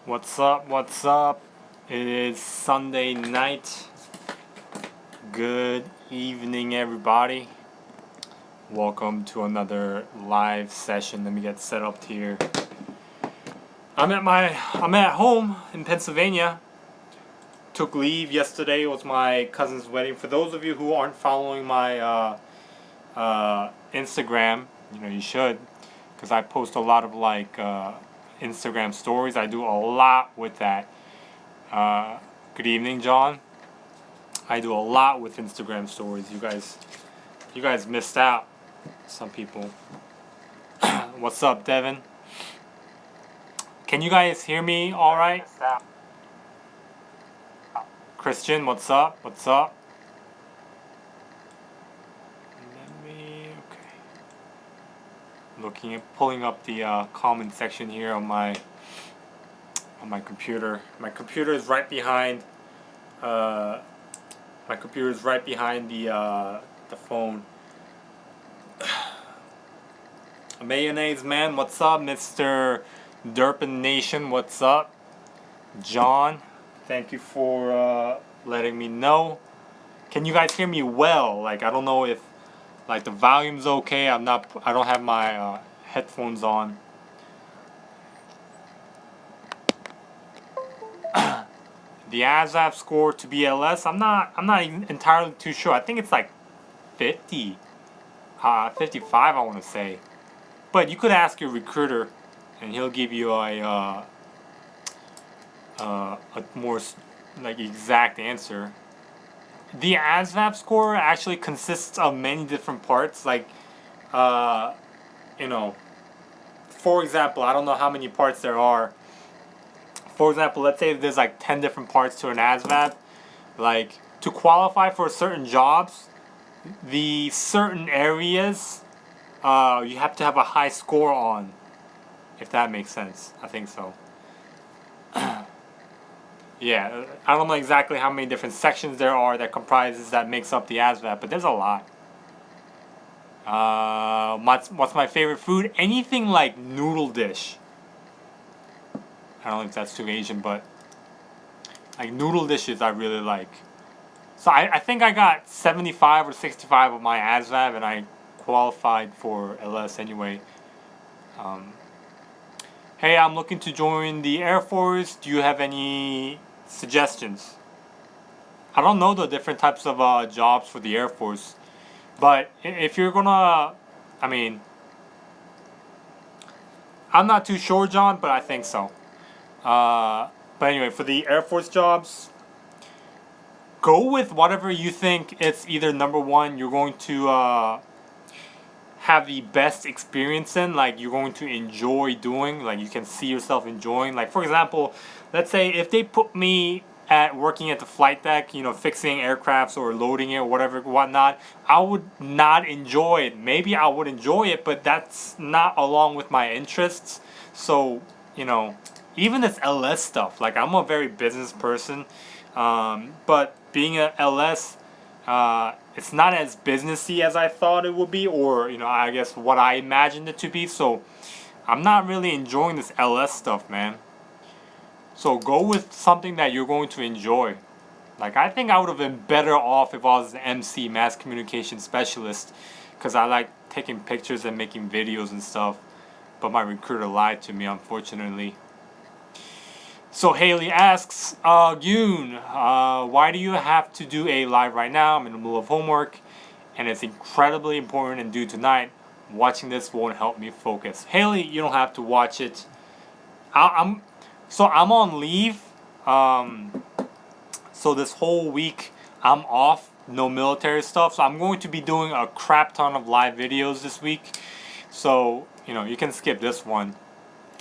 What's up? What's up? It is Sunday night. Good evening, everybody. Welcome to another live session. Let me get set up here. I'm at home in Pennsylvania. Took leave yesterday. It was my cousin's wedding. For those of you who aren't following my Instagram, you should, because I post a lot of Instagram stories. I do a lot with that. Good evening, John. I do a lot with Instagram stories. You guys missed out. Some people. What's up, Devin? Can you guys hear me all right? Christian, what's up? What's up? Looking at pulling up the comment section here on my computer. My computer is right behind. My computer is right behind the phone. Mayonnaise man, what's up, Mr. Derpin Nation? What's up, John? Thank you for letting me know. Can you guys hear me well? I don't know if the volume's okay. I don't have my headphones on. The ASVAB score to BLS, I'm not even entirely too sure. I think it's 50, 55, I want to say. But you could ask your recruiter, and he'll give you a more exact answer. The ASVAB score actually consists of many different parts. For example, I don't know how many parts there are. For example, let's say there's 10 different parts to an ASVAB. To qualify for certain jobs, the certain areas, you have to have a high score on. If that makes sense. I think so. Yeah, I don't know exactly how many different sections there are that makes up the ASVAB, but there's a lot. What's my favorite food? Anything like noodle dish. I don't know if that's too Asian, but noodle dishes I really like. So I think I got 75 or 65 of my ASVAB, and I qualified for LS anyway. Hey, I'm looking to join the Air Force. Do you have any suggestions? I don't know the different types of jobs for the Air Force, but if you're gonna, I'm not too sure, John, but I think so. But anyway, for the Air Force jobs, go with whatever you think it's either number one, you're going to have the best experience in, you're going to enjoy doing, you can see yourself enjoying. For example, let's say if they put me at working at the flight deck, fixing aircrafts or loading it or whatnot, I would not enjoy it. Maybe I would enjoy it, but that's not along with my interests. So, even this LS stuff, I'm a very business person, but being a LS, it's not as businessy as I thought it would be, or I guess what I imagined it to be. So I'm not really enjoying this LS stuff, man. So go with something that you're going to enjoy. I think I would have been better off if I was an MC, mass communication specialist, because I like taking pictures and making videos and stuff. But my recruiter lied to me, unfortunately. So Haley asks, Yoon, why do you have to do a live right now? I'm in the middle of homework, and it's incredibly important and due tonight. Watching this won't help me focus. Haley, you don't have to watch it. I'm on leave. So this whole week I'm off, no military stuff. So I'm going to be doing a crap ton of live videos this week. So you can skip this one.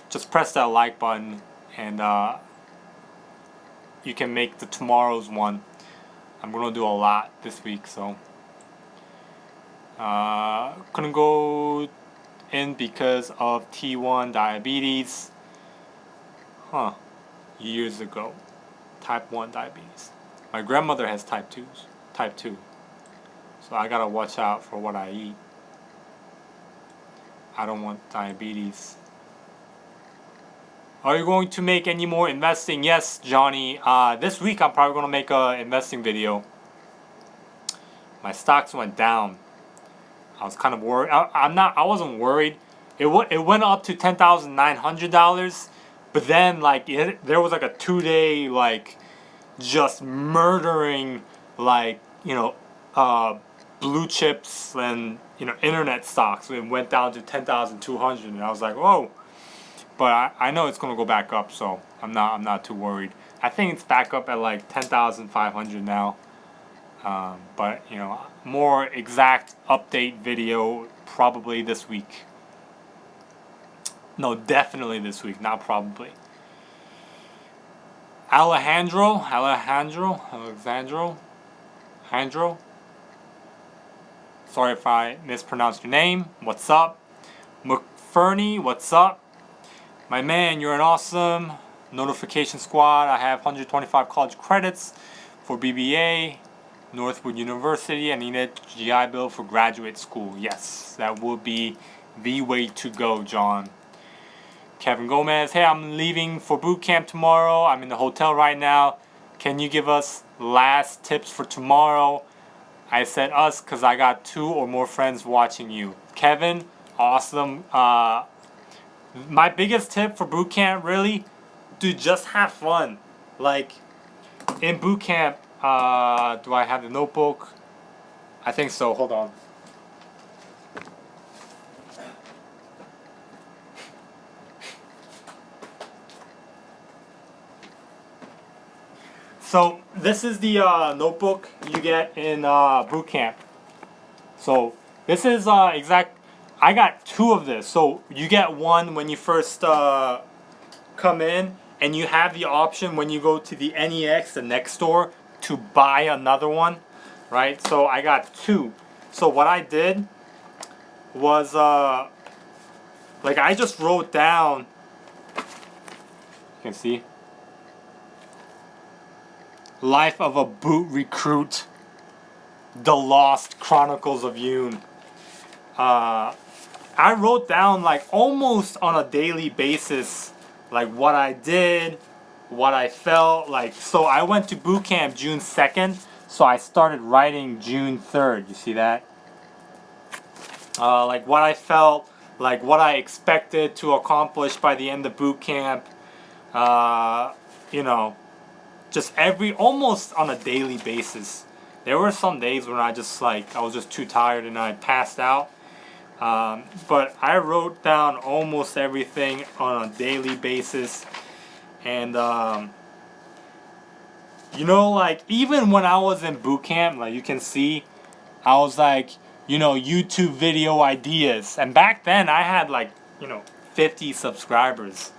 Just press that like button. And you can make the tomorrow's one. I'm gonna do a lot this week, so couldn't go in because of T1 diabetes. Years ago, type 1 diabetes. My grandmother has type 2, so I gotta watch out for what I eat. I don't want diabetes. Are you going to make any more investing? Yes, Johnny. This week I'm probably gonna make a investing video. My stocks went down. I was kind of worried. I wasn't worried. It went up to $10,900, but then like there was like a 2-day like just murdering like blue chips and internet stocks. It went down to 10,200, and I was like, whoa. But I know it's gonna go back up, so I'm not too worried. I think it's back up at like 10,500 now. But more exact update video probably this week. No, definitely this week, not probably. Alejandro. Sorry if I mispronounced your name. What's up? McFerney, what's up? My man, you're an awesome notification squad. I have 125 college credits for BBA, Northwood University. I need a GI Bill for graduate school. Yes, that would be the way to go, John. Kevin Gomez, hey, I'm leaving for boot camp tomorrow. I'm in the hotel right now. Can you give us last tips for tomorrow? I said us because I got 2 or more friends watching you. Kevin, awesome. My biggest tip for boot camp, really, dude, just have fun. Like, in boot camp, do I have the notebook? I think so. Hold on. So this is the notebook you get in boot camp. So this is exact. I got 2 of this. So you get one when you first come in, and you have the option when you go to the NEX, the next store, to buy another one, right? So I got 2. So what I did was like I just wrote down. You can see. Life of a Boot Recruit, The Lost Chronicles of Yoon. I wrote down like almost on a daily basis like what I did, what I felt like. So I went to boot camp June 2nd, so I started writing June 3rd. You see that? Like what I felt, like what I expected to accomplish by the end of boot camp. Just almost on a daily basis. There were some days when I was just too tired and I passed out. But I wrote down almost everything on a daily basis. And, like even when I was in boot camp, like you can see, I was like, YouTube video ideas. And back then I had 50 subscribers.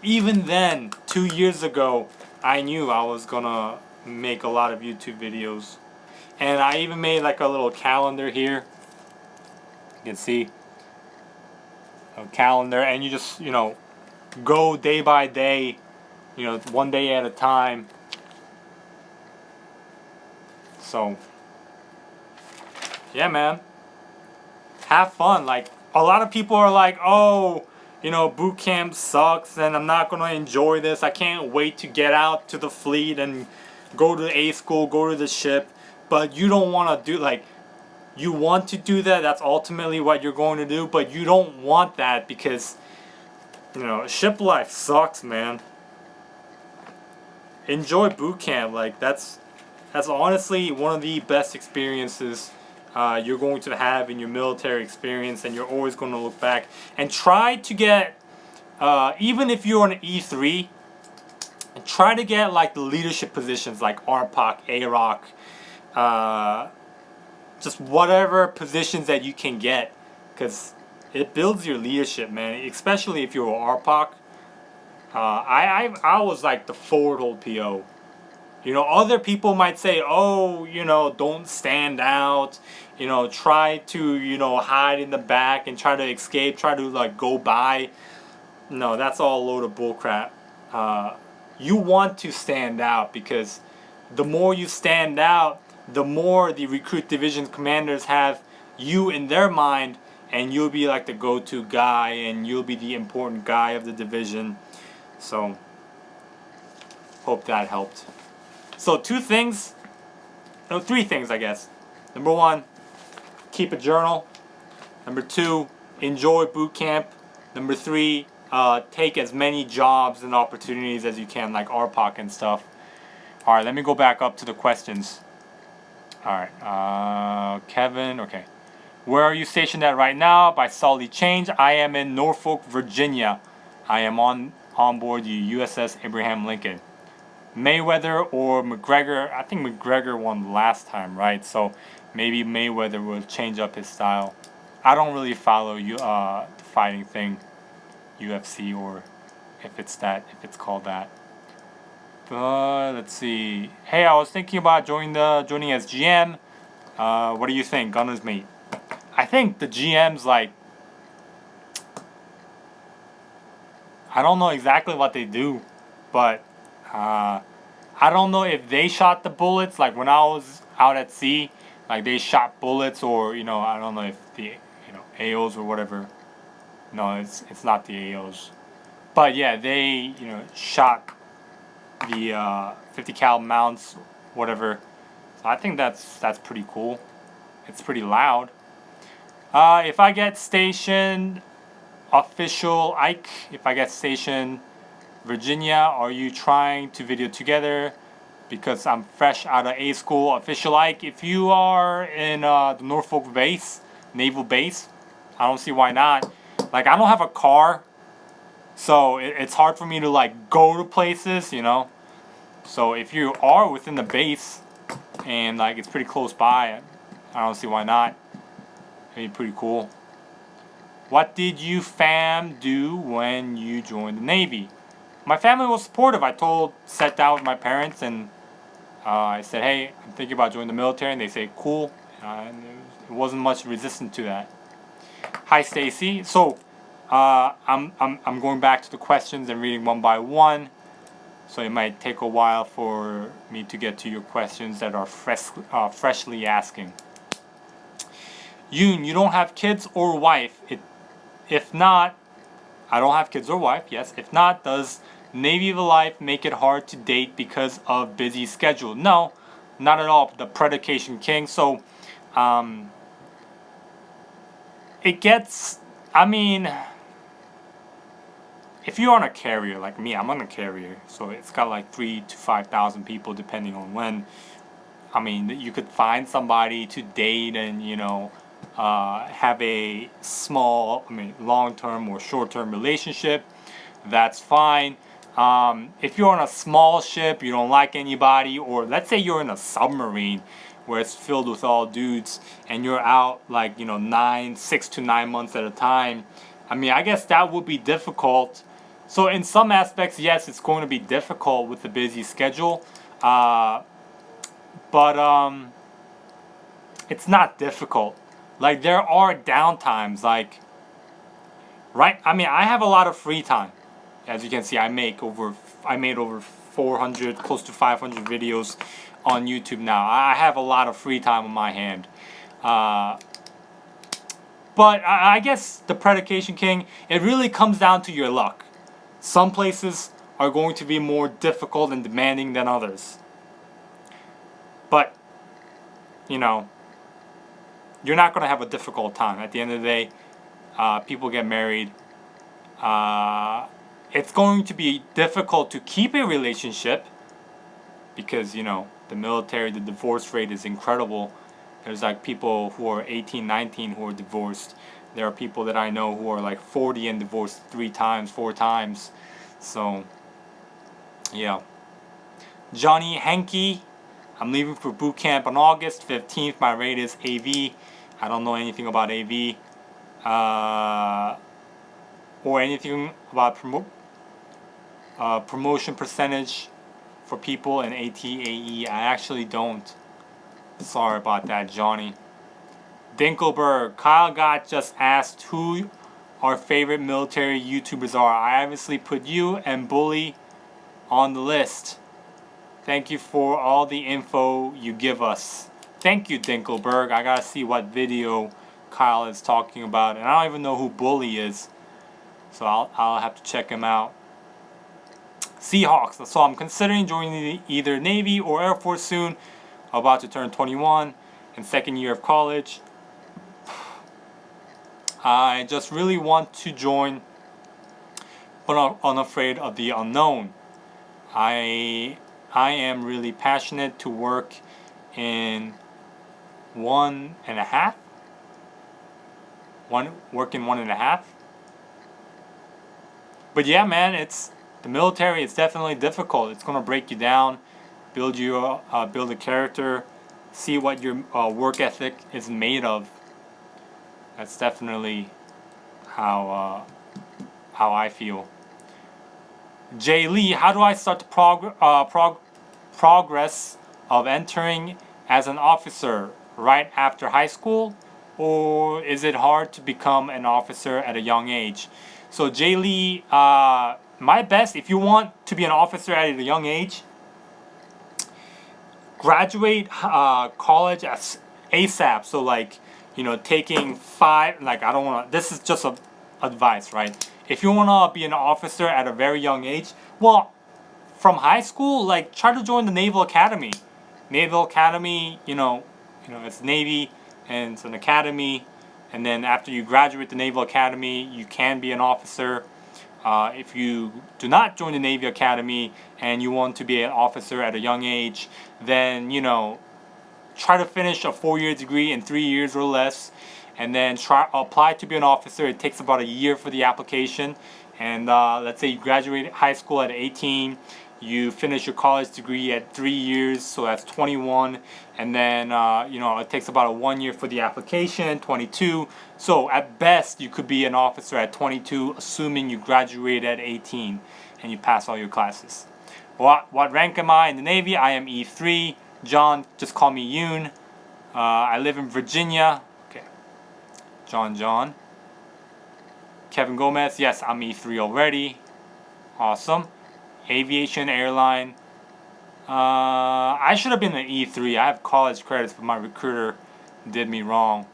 Even then, 2 years ago, I knew I was gonna make a lot of YouTube videos. And I even made like a little calendar here. You can see a calendar, and you just, go day by day, one day at a time. So, yeah, man. Have fun. Like, a lot of people are like, oh, boot camp sucks and I'm not going to enjoy this. I can't wait to get out to the fleet and go to A school, go to the ship. But you don't want to do, you want to do that. That's ultimately what you're going to do. But you don't want that because, ship life sucks, man. Enjoy boot camp. That's honestly one of the best experiences you're going to have in your military experience, and you're always going to look back and try to get, even if you're an E3, try to get the leadership positions like RPOC, AROC, just whatever positions that you can get, because it builds your leadership, man, especially if you're an RPOC. I was like the forward hold PO. Other people might say, oh, don't stand out, try to, hide in the back and try to escape, try to, go by. No, that's all a load of bullcrap. You want to stand out, because the more you stand out, the more the recruit division commanders have you in their mind, and you'll be like the go-to guy, and you'll be the important guy of the division. So hope that helped. So 3 things, I guess. Number 1, keep a journal. Number 2, enjoy boot camp. Number 3, take as many jobs and opportunities as you can, like RPOC and stuff. All right, let me go back up to the questions. All right, Kevin, okay. Where are you stationed at right now? By Sully Change. I am in Norfolk, Virginia. I am on board the USS Abraham Lincoln. Mayweather or McGregor? I think McGregor won last time, right? So maybe Mayweather will change up his style. I don't really follow fighting thing, UFC, or if it's called that. But let's see. Hey, I was thinking about joining as GM. What do you think, Gunner's Mate? I think the GM's like, I don't know exactly what they do, but I don't know if they shot the bullets. Like when I was out at sea, like they shot bullets, or I don't know if the AOs or whatever. No, it's not the AOs, but yeah, they shot the 50 cal mounts, whatever. So I think that's pretty cool. It's pretty loud. If I get stationed, official Ike. If I get stationed, Virginia, are you trying to video together? Because I'm fresh out of A school. Official Ike. If you are in the Norfolk base, naval base, I don't see why not. Like I don't have a car, so it's hard for me to like go to places, So if you are within the base and like it's pretty close by, I don't see why not. It'd be pretty cool. What did you fam do when you joined the Navy? My family was supportive. Sat down with my parents and I said, hey, I'm thinking about joining the military, and they say cool. And it wasn't much resistance to that. Hi Stacy. So I'm going back to the questions and reading one by one. So it might take a while for me to get to your questions that are freshly asking. Yoon, you don't have kids or wife. If not, I don't have kids or wife, yes. If not, does Navy life make it hard to date because of busy schedule? No, not at all. The Predication King. So, it gets, if you're on a carrier like me, I'm on a carrier, so it's got like 3,000 to 5,000 people depending on when. You could find somebody to date and have a small, long-term or short-term relationship. That's fine. If you're on a small ship, you don't like anybody, or let's say you're in a submarine where it's filled with all dudes and you're out like 6 to 9 months at a time, I guess that would be difficult. So in some aspects, yes, it's going to be difficult with the busy schedule, but it's not difficult. Like there are downtimes, like right. I have a lot of free time. As you can see, I made over 400, close to 500 videos on YouTube now. I have a lot of free time on my hand. But I guess the Predication King, it really comes down to your luck. Some places are going to be more difficult and demanding than others. But, you're not going to have a difficult time. At the end of the day, people get married. It's going to be difficult to keep a relationship because, the military, the divorce rate is incredible. There's like people who are 18, 19 who are divorced. There are people that I know who are like 40 and divorced 3 times, 4 times. So, yeah. Johnny Henke, I'm leaving for boot camp on August 15th. My rate is AV. I don't know anything about AV. Or anything about promotion percentage for people in ATAE. I actually don't. Sorry about that, Johnny. Dinkelberg, Kyle Gott just asked who our favorite military YouTubers are. I obviously put you and Bully on the list. Thank you for all the info you give us. Thank you, Dinkelberg. I gotta see what video Kyle is talking about, and I don't even know who Bully is, so I'll have to check him out. Seahawks. So I'm considering joining either Navy or Air Force soon. About to turn 21 in second year of college. I just really want to join, but I'm unafraid of the unknown. I am really passionate to work in one and a half. But yeah, man, it's the military. It's definitely difficult. It's gonna break you down, build a character, see what your work ethic is made of. That's definitely how I feel. Jay Lee, how do I start the progress of entering as an officer right after high school, or is it hard to become an officer at a young age? So Jay Lee, my best, if you want to be an officer at a young age, graduate college as ASAP. So like, taking 5, like I don't want to, this is just advice, right? If you want to be an officer at a very young age, well, from high school, like try to join the Naval Academy. Naval Academy, it's Navy and it's an academy. And then after you graduate the Naval Academy, you can be an officer. If you do not join the Navy Academy and you want to be an officer at a young age, then, try to finish a 4-year degree in 3 years or less, and then apply to be an officer. It takes about a year for the application. And let's say you graduate high school at 18, you finish your college degree at 3 years, so that's 21. And then, it takes about 1 year for the application, 22. So at best, you could be an officer at 22, assuming you graduate at 18 and you pass all your classes. What rank am I in the Navy? I am E3. John, just call me Yoon. I live in Virginia. Okay. John. Kevin Gomez, yes, I'm E3 already. Awesome. Aviation, airline. I should have been an E3. I have college credits, but my recruiter did me wrong.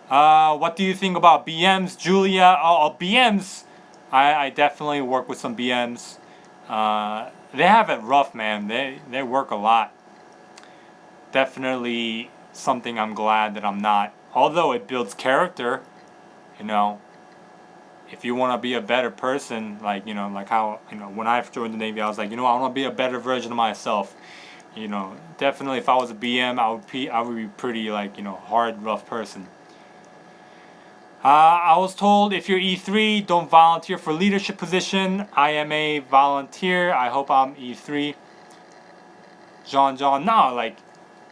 What do you think about BMs, Julia? BMs, I definitely work with some BMs. They have it rough, man. They work a lot. Definitely something I'm glad that I'm not. Although it builds character, if you want to be a better person, like how when I joined the Navy, I was like, I want to be a better version of myself. Definitely if I was a BM, I would be pretty hard, rough person. I was told if you're E3, don't volunteer for leadership position. I am a volunteer. I hope I'm E3. John, no,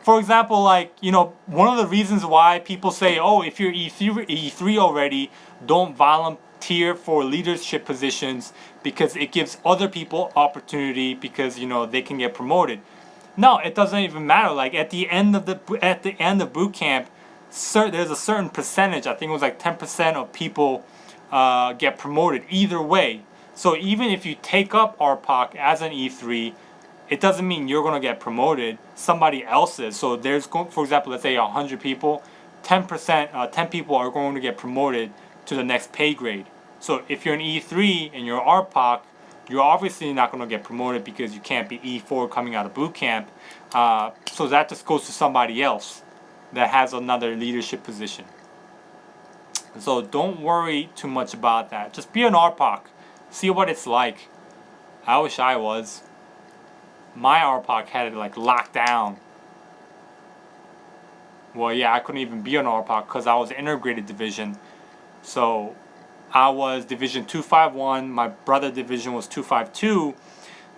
for example, one of the reasons why people say, oh, if you're E3 already, don't volunteer for leadership positions because it gives other people opportunity because, they can get promoted. No, it doesn't even matter. At the end of boot camp, there's a certain percentage, I think it was 10% of people get promoted either way. So even if you take up RPOC as an E3, it doesn't mean you're going to get promoted. Somebody else is. So there's, for example, let's say 100 people, 10 people are going to get promoted to the next pay grade. So if you're an E3 and you're RPOC, you're obviously not going to get promoted because you can't be E4 coming out of boot camp. So that just goes to somebody else that has another leadership position. So don't worry too much about that. Just be an RPOC. See what it's like. I wish I was. My RPOC had it locked down. Well, yeah, I couldn't even be an RPOC because I was integrated division. So I was division 251. My brother division was 252.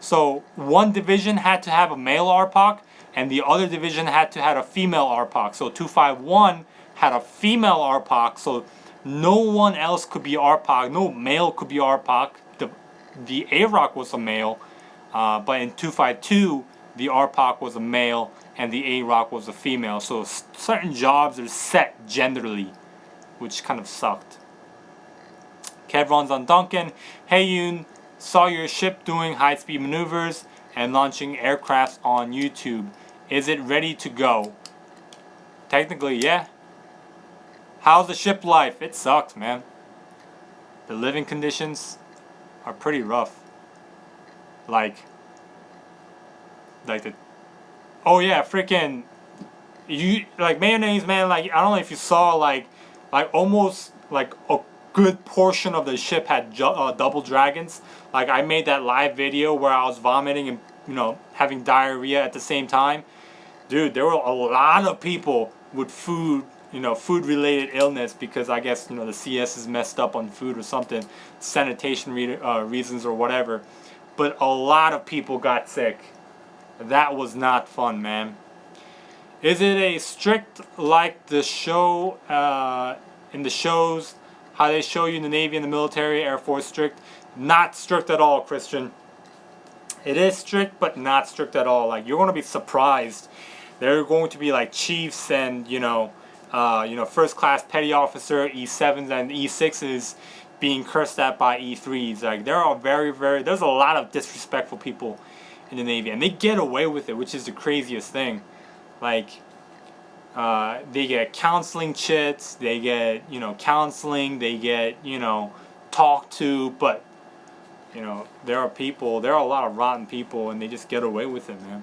So one division had to have a male RPOC, and the other division had to have a female RPOC. So 251 had a female RPOC, so no one else could be RPOC. No male could be RPOC. The AROC was a male, but in 252, the RPOC was a male, and the AROC was a female. So certain jobs are set genderly, which kind of sucked. Kev runs on Duncan. Hey Yoon, saw your ship doing high-speed maneuvers and launching aircrafts on YouTube. Is it ready to go? Technically, yeah. How's the ship life? It sucks, man. The living conditions are pretty rough. like the oh yeah, freaking you like mayonnaise, man. Like I don't know if you saw like almost like a good portion of the ship had double dragons. Like I made that live video where I was vomiting and having diarrhea at the same time. Dude, there were a lot of people with food related illness because I guess the CS is messed up on food or something, sanitation reasons or whatever. But a lot of people got sick. That was not fun, man. Is it a strict like the show in the shows, how they show you in the Navy and the military, Air Force strict? Not strict at all, Christian. It is strict, but not strict at all. Like you're going to be surprised. There are going to be like chiefs and first class petty officer E7s and E6s being cursed at by E3s. Like there are there's a lot of disrespectful people in the Navy, and they get away with it, which is the craziest thing. Like they get counseling chits, they get counseling, they get talked to, but there are a lot of rotten people, and they just get away with it, man.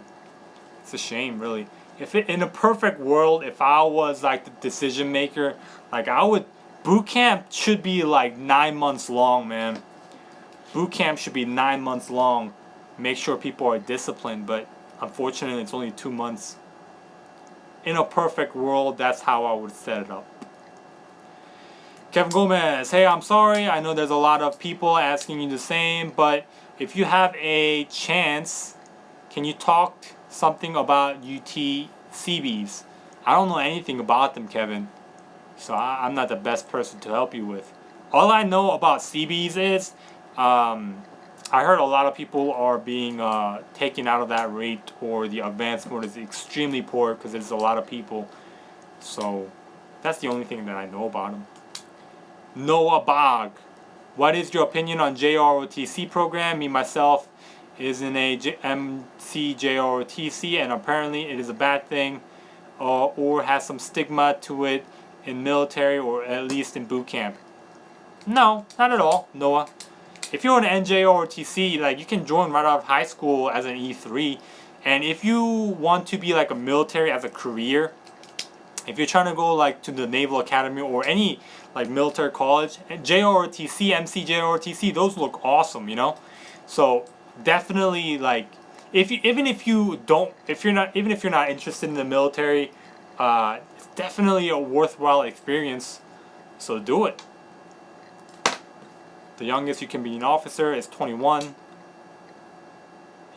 It's a shame, really. In a perfect world, if I was like the decision maker, like boot camp should be like 9 months long, man. Boot camp should be 9 months long. Make sure people are disciplined, but unfortunately it's only 2 months. In a perfect world, that's how I would set it up. Kevin Gomez, hey, I'm sorry. I know there's a lot of people asking you the same, but if you have a chance, can you talk something about UT CBs? I don't know anything about them, Kevin, so I'm not the best person to help you with. All I know about CBs is I heard a lot of people are being taken out of that rate, or the advanced mode is extremely poor because there's a lot of people. So that's the only thing that I know about them. Noah Bog, what is your opinion on JROTC program? Me myself is in a MC JROTC, and apparently it is a bad thing, or has some stigma to it in military, or at least in boot camp. No, not at all, Noah. If you're an NJ or TC, like you can join right out of high school as an E3, and if you want to be like a military as a career, if you're trying to go like to the Naval Academy or any like military college, JROTC, MC JROTC, those look awesome, So definitely, like even if you're not interested in the military, it's definitely a worthwhile experience. So do it. The youngest you can be an officer is 21.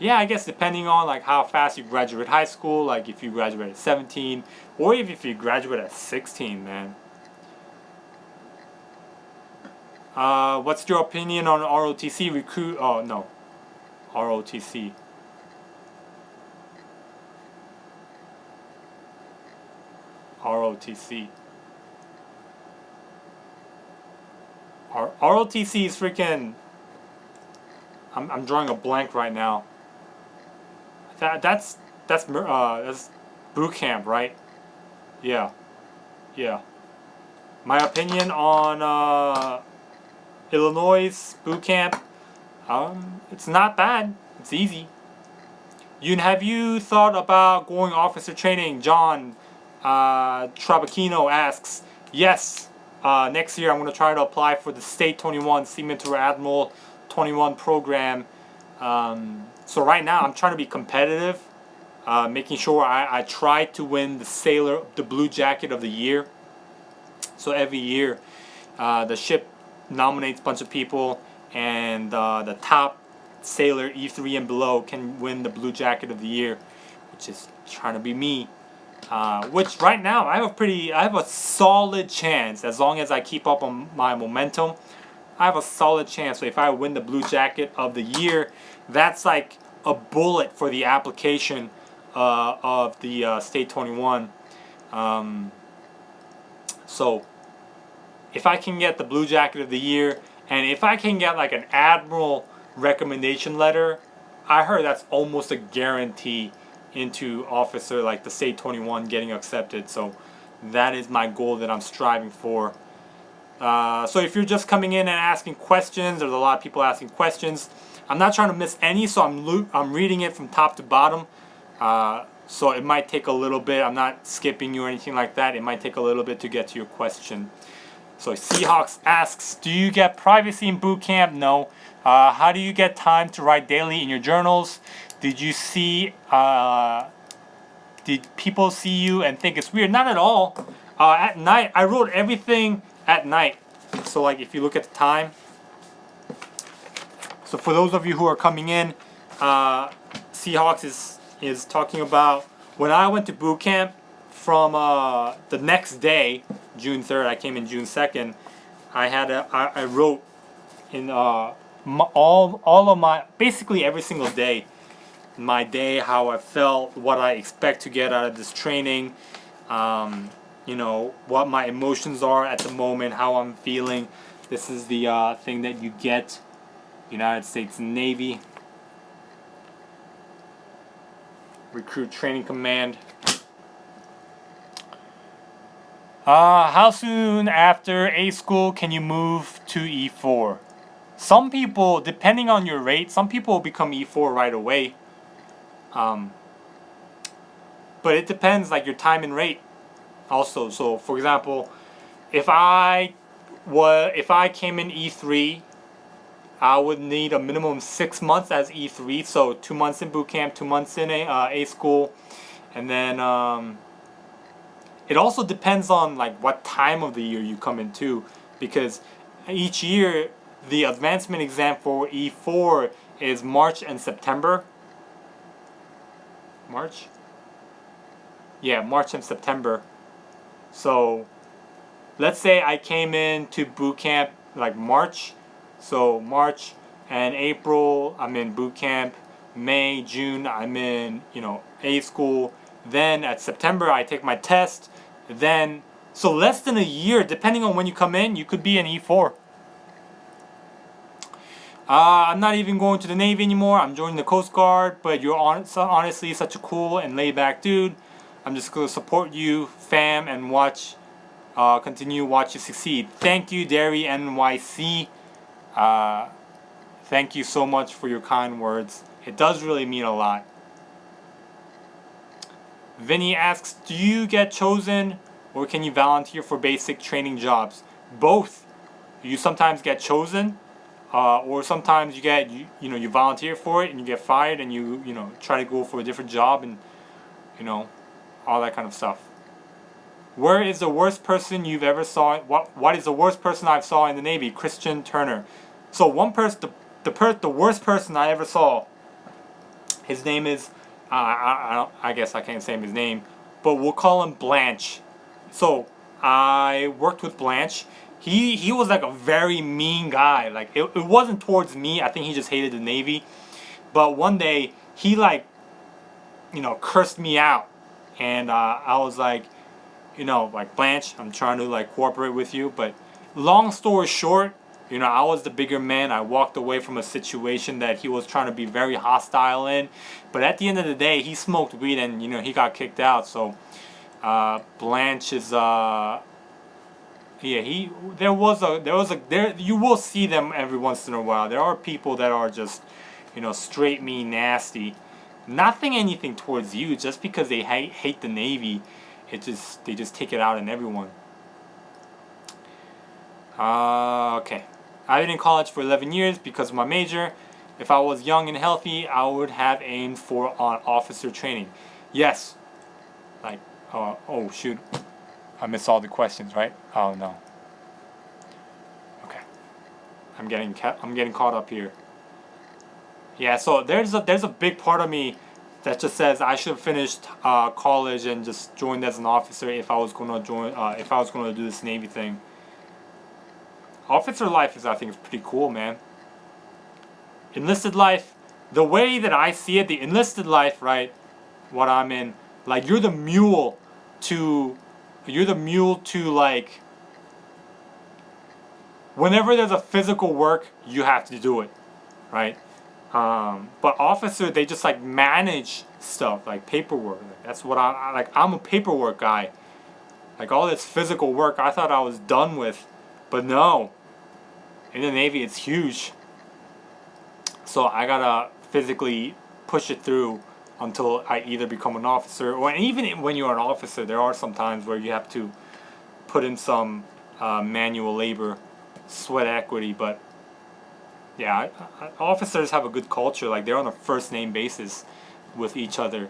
Yeah, I guess depending on like how fast you graduate high school, like if you graduate at 17, or even if you graduate at 16, man. What's your opinion on ROTC recruit? Oh no, ROTC. ROTC. ROTC is freaking. I'm drawing a blank right now. That's boot camp, right? Yeah. My opinion on Illinois boot camp, it's not bad. It's easy. Yoon, have you thought about going officer training? John Trabacchino asks. Yes. Next year I'm going to try to apply for the State 21 Seaman to Admiral 21 program. So right now I'm trying to be competitive, making sure I try to win the Blue Jacket of the Year. So every year the ship nominates a bunch of people, and the top sailor E3 and below can win the Blue Jacket of the Year, which is trying to be me. Which right now I have a solid chance, as long as I keep up on my momentum. I have a solid chance. So if I win the Blue Jacket of the Year, that's like a bullet for the application of the State 21. So if I can get the Blue Jacket of the Year, and if I can get like an Admiral recommendation letter, I heard that's almost a guarantee into officer, like the State 21 getting accepted. So that is my goal that I'm striving for. So if you're just coming in and asking questions, there's a lot of people asking questions. I'm not trying to miss any, so I'm reading it from top to bottom. So it might take a little bit. I'm not skipping you or anything like that. It might take a little bit to get to your question. So Seahawks asks, do you get privacy in boot camp? No. How do you get time to write daily in your journals? Did you see, did people see you and think it's weird? Not at all. At night, I wrote everything at night. So like if you look at the time. So for those of you who are coming in, Seahawks is talking about when I went to boot camp from the next day, June 3rd, I came in June 2nd. I wrote in all of my, basically every single day, my day, how I felt, what I expect to get out of this training, you know, what my emotions are at the moment, how I'm feeling. This is the thing that you get, United States Navy, Recruit Training Command. How soon after A school can you move to E4? Some people, depending on your rate, some people become E4 right away. But it depends, like your time and rate also. So for example, if I came in E3, I would need a minimum 6 months as E3, so 2 months in boot camp, 2 months in A school, and then it also depends on like what time of the year you come into, because each year the advancement exam for E4 is March and September. March? Yeah, March and September. So let's say I came into boot camp like March. So March and April, I'm in boot camp. May, June, I'm in, A school. Then at September, I take my test. Then, so less than a year, depending on when you come in, you could be an E4. I'm not even going to the Navy anymore. I'm joining the Coast Guard, but you're honestly such a cool and laid back dude. I'm just going to support you, fam, and continue watch you succeed. Thank you, Derry NYC. Thank you so much for your kind words. It does really mean a lot. Vinny asks, do you get chosen or can you volunteer for basic training jobs? Both. You sometimes get chosen, or sometimes you get you volunteer for it and you get fired and you try to go for a different job and all that kind of stuff. Where is the worst person you've ever saw? What is the worst person I've saw in the Navy? Christian Turner. So one person, the worst person I ever saw, his name is, I guess I can't say his name, but we'll call him Blanche. So I worked with Blanche. He was like a very mean guy. Like it wasn't towards me. I think he just hated the Navy. But one day he cursed me out, and I was like, like Blanche, I'm trying to cooperate with you. But long story short, I was the bigger man. I walked away from a situation that he was trying to be very hostile in. But at the end of the day, he smoked weed and he got kicked out. So Blanche is you will see them every once in a while. There are people that are just straight mean nasty. Nothing anything towards you, just because they hate the Navy. They just take it out on everyone. Okay. I've been in college for 11 years because of my major. If I was young and healthy, I would have aimed for officer training. Yes. Oh shoot. I missed all the questions, right? Oh no. Okay. I'm getting caught up here. Yeah, so there's a big part of me that just says I should have finished college and just joined as an officer if I was gonna do this Navy thing. Officer life I think is pretty cool, man. Enlisted life, the way that I see it, the enlisted life, right? What I'm in, you're the mule to whenever there's a physical work, you have to do it, right? But officer, they just manage stuff, paperwork. That's what I'm a paperwork guy. All this physical work, I thought I was done with But no, in the Navy it's huge. So I gotta physically push it through until I either become an officer, or even when you're an officer, there are some times where you have to put in some manual labor, sweat equity. But yeah, officers have a good culture. Like, they're on a first name basis with each other.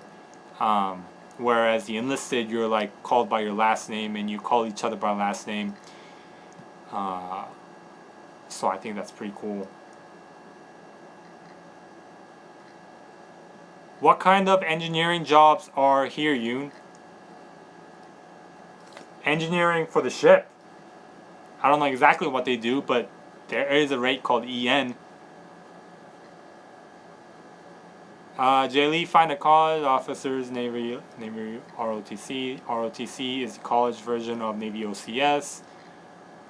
Whereas the enlisted, you're like called by your last name and you call each other by last name. So I think that's pretty cool. What kind of engineering jobs are here, Yoon? Engineering for the ship. I don't know exactly what they do, but there is a rate called EN. Lee, find a college. Officers, Navy ROTC. ROTC is the college version of Navy OCS.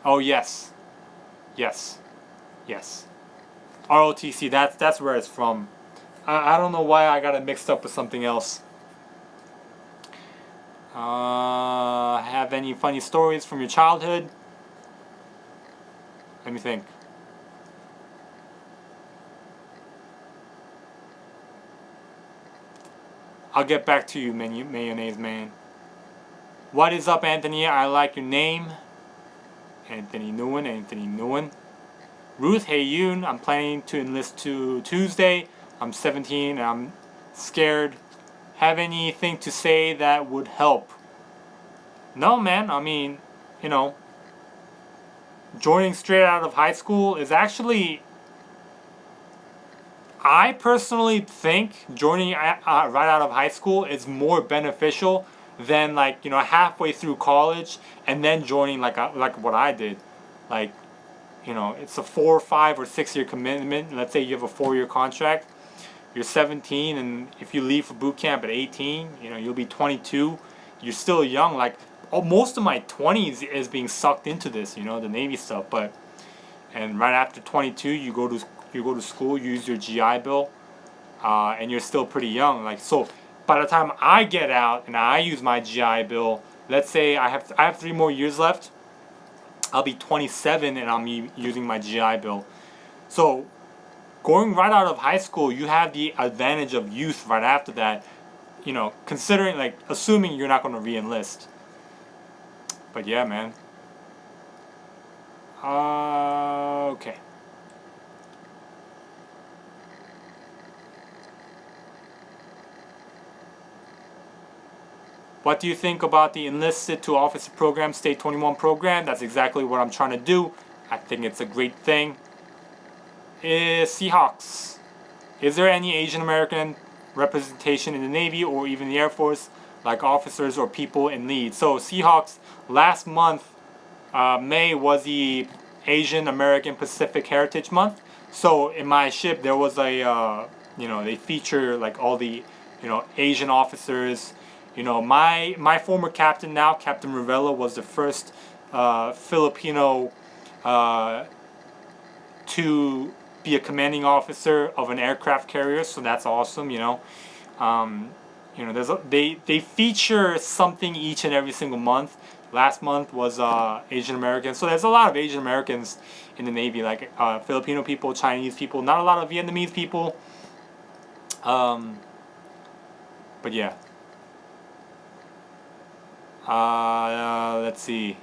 Oh, yes. Yes. Yes. ROTC, that's where it's from. I don't know why I got it mixed up with something else. Have any funny stories from your childhood? Let me think. I'll get back to you, mayonnaise man. What is up, Anthony? I like your name. Anthony Nguyen. Ruth, hey Yoon, I'm planning to enlist Tuesday. I'm 17 and I'm scared. Have anything to say that would help? No, man. I mean, you know, joining straight out of high school is actually, I personally think joining right out of high school is more beneficial than, like, you know, halfway through college and then joining like what I did. Like, you know, it's a 4, 5, or 6 year commitment. Let's say you have a 4-year contract. You're 17, and if you leave for boot camp at 18, you know, you'll be 22. You're still young. Like, most of my 20s is being sucked into this, you know, the Navy stuff. But, and right after 22, you go to school, you use your GI Bill, and you're still pretty young. Like, so by the time I get out and I use my GI Bill, let's say I have 3 more years left, I'll be 27 and I'm using my GI Bill. So going right out of high school, you have the advantage of youth right after that, you know, considering, like, assuming you're not going to re-enlist. But yeah, man. Okay. What do you think about the enlisted to officer program, State 21 program? That's exactly what I'm trying to do. I think it's a great thing. Seahawks. Is there any Asian American representation in the Navy or even the Air Force, like officers or people in lead? So Seahawks, last month, May was the Asian American Pacific Heritage Month. So in my ship there was a, you know, they feature like all the, you know, Asian officers. You know, my former captain now, Captain Ravella, was the first Filipino to be a commanding officer of an aircraft carrier, so that's awesome. You know, you know, they feature something each and every single month. Last month was Asian Americans, so there's a lot of Asian Americans in the Navy, like Filipino people, Chinese people, not a lot of Vietnamese people. But yeah. Let's see.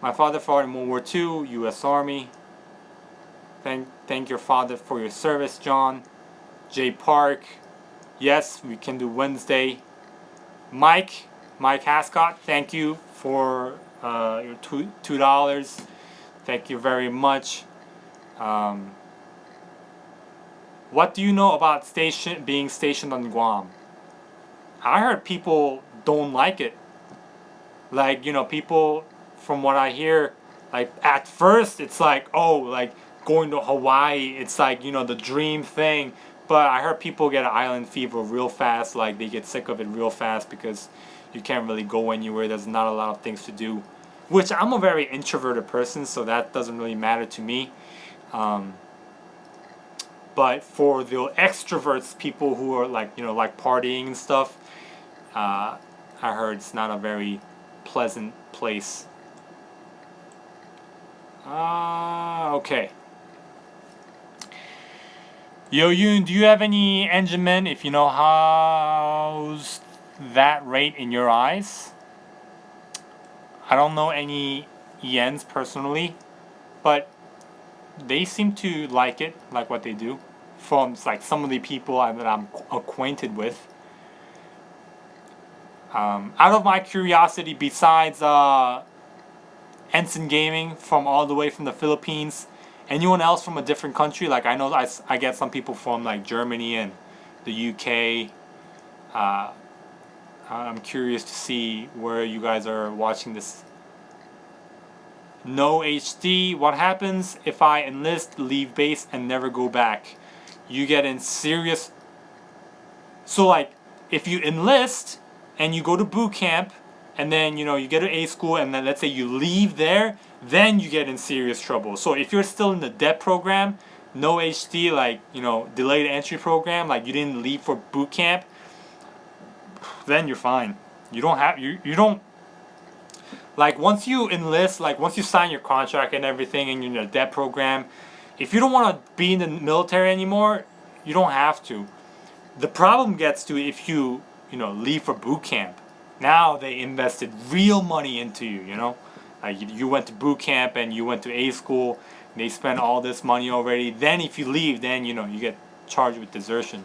My father fought in World War II, U.S. Army. Thank your father for your service, John. J. Park. Yes, we can do Wednesday. Mike Hascott, thank you for your $2. Thank you very much. What do you know about being stationed on Guam? I heard people don't like it. Like, you know, people, from what I hear, like, at first it's like, oh, like going to Hawaii, it's like, you know, the dream thing. But I heard people get an island fever real fast, like they get sick of it real fast because you can't really go anywhere. There's not a lot of things to do, which I'm a very introverted person, so that doesn't really matter to me. But for the extroverts, people who are like, you know, like partying and stuff, I heard it's not a very pleasant place. Okay. Yo, Yoon, do you have any engine men? If you know, how's that rate in your eyes? I don't know any Yens personally, but they seem to like it, like what they do, from like some of the people that I'm acquainted with. Out of my curiosity, besides Ensign Gaming from all the way from the Philippines, anyone else from a different country? Like I know I get some people from like Germany and the UK. I'm curious to see where you guys are watching this. No HD. What happens if I enlist, leave base, and never go back? You get in serious. So like, if you enlist and you go to boot camp, and then you know you get to A school, and then let's say you leave there, then you get in serious trouble. So if you're still in the DEP program, no HD, like you know delayed entry program, like you didn't leave for boot camp, then you're fine. You don't have you don't. Like once you enlist, like once you sign your contract and everything, and you're in a DEP program, if you don't want to be in the military anymore, you don't have to. The problem gets to if you know leave for boot camp. Now they invested real money into you. You know, like you went to boot camp and you went to A school. They spent all this money already. Then if you leave, then you know you get charged with desertion.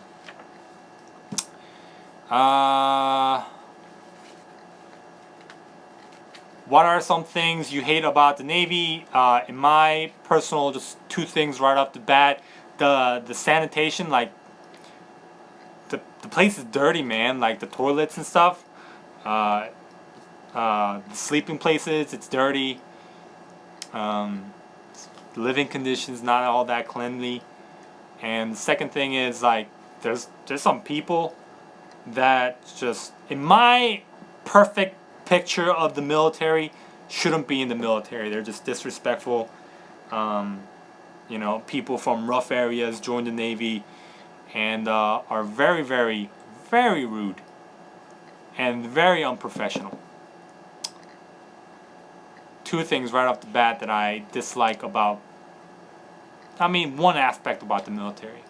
What are some things you hate about the Navy? In my personal, just two things right off the bat. The sanitation, like the place is dirty, man. Like the toilets and stuff. The sleeping places, it's dirty. Living conditions not all that cleanly. And the second thing is like there's some people that just in my perfect picture of the military shouldn't be in the military. They're just disrespectful. You know, people from rough areas join the Navy and are very, very, very rude and very unprofessional. Two things right off the bat that I dislike about, I mean, one aspect about the military.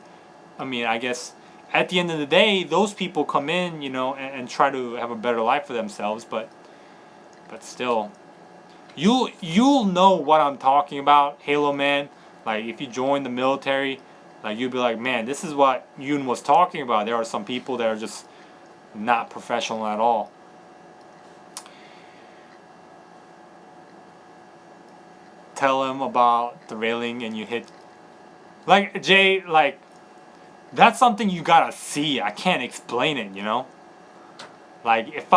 I mean, I guess at the end of the day, those people come in, you know, and try to have a better life for themselves, but still, you'll know what I'm talking about, Halo Man. Like if you join the military, like you'll be like, man, this is what Yoon was talking about. There are some people that are just not professional at all. Tell him about the railing and you hit. Like Jay, like that's something you gotta see. I can't explain it, you know. Like if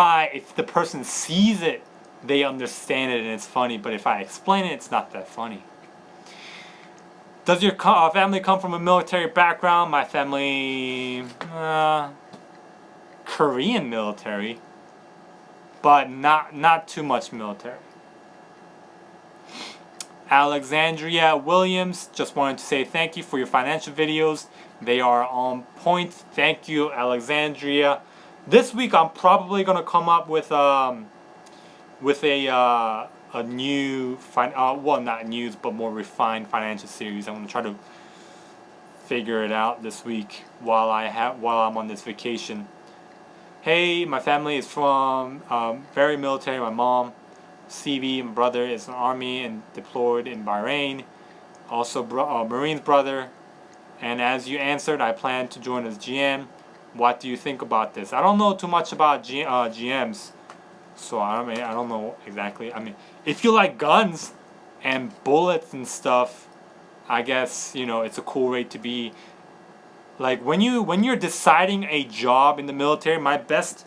the person sees it, they understand it and it's funny, but if I explain it, it's not that funny. Does your family come from a military background? My family, Korean military, but not too much military. Alexandria Williams, just wanted to say thank you for your financial videos. They are on point. Thank you, Alexandria. This week I'm probably gonna come up with a new well, not news but more refined financial series. I'm gonna try to figure it out this week while I'm on this vacation. Hey, my family is from very military. My mom, CV, my brother is in the army and deployed in Bahrain. Also, Marines brother. And as you answered, I plan to join as GM. What do you think about this? I don't know too much about GMs. So I don't know exactly. I mean, if you like guns and bullets and stuff, I guess you know it's a cool rate to be. Like when you're deciding a job in the military, my best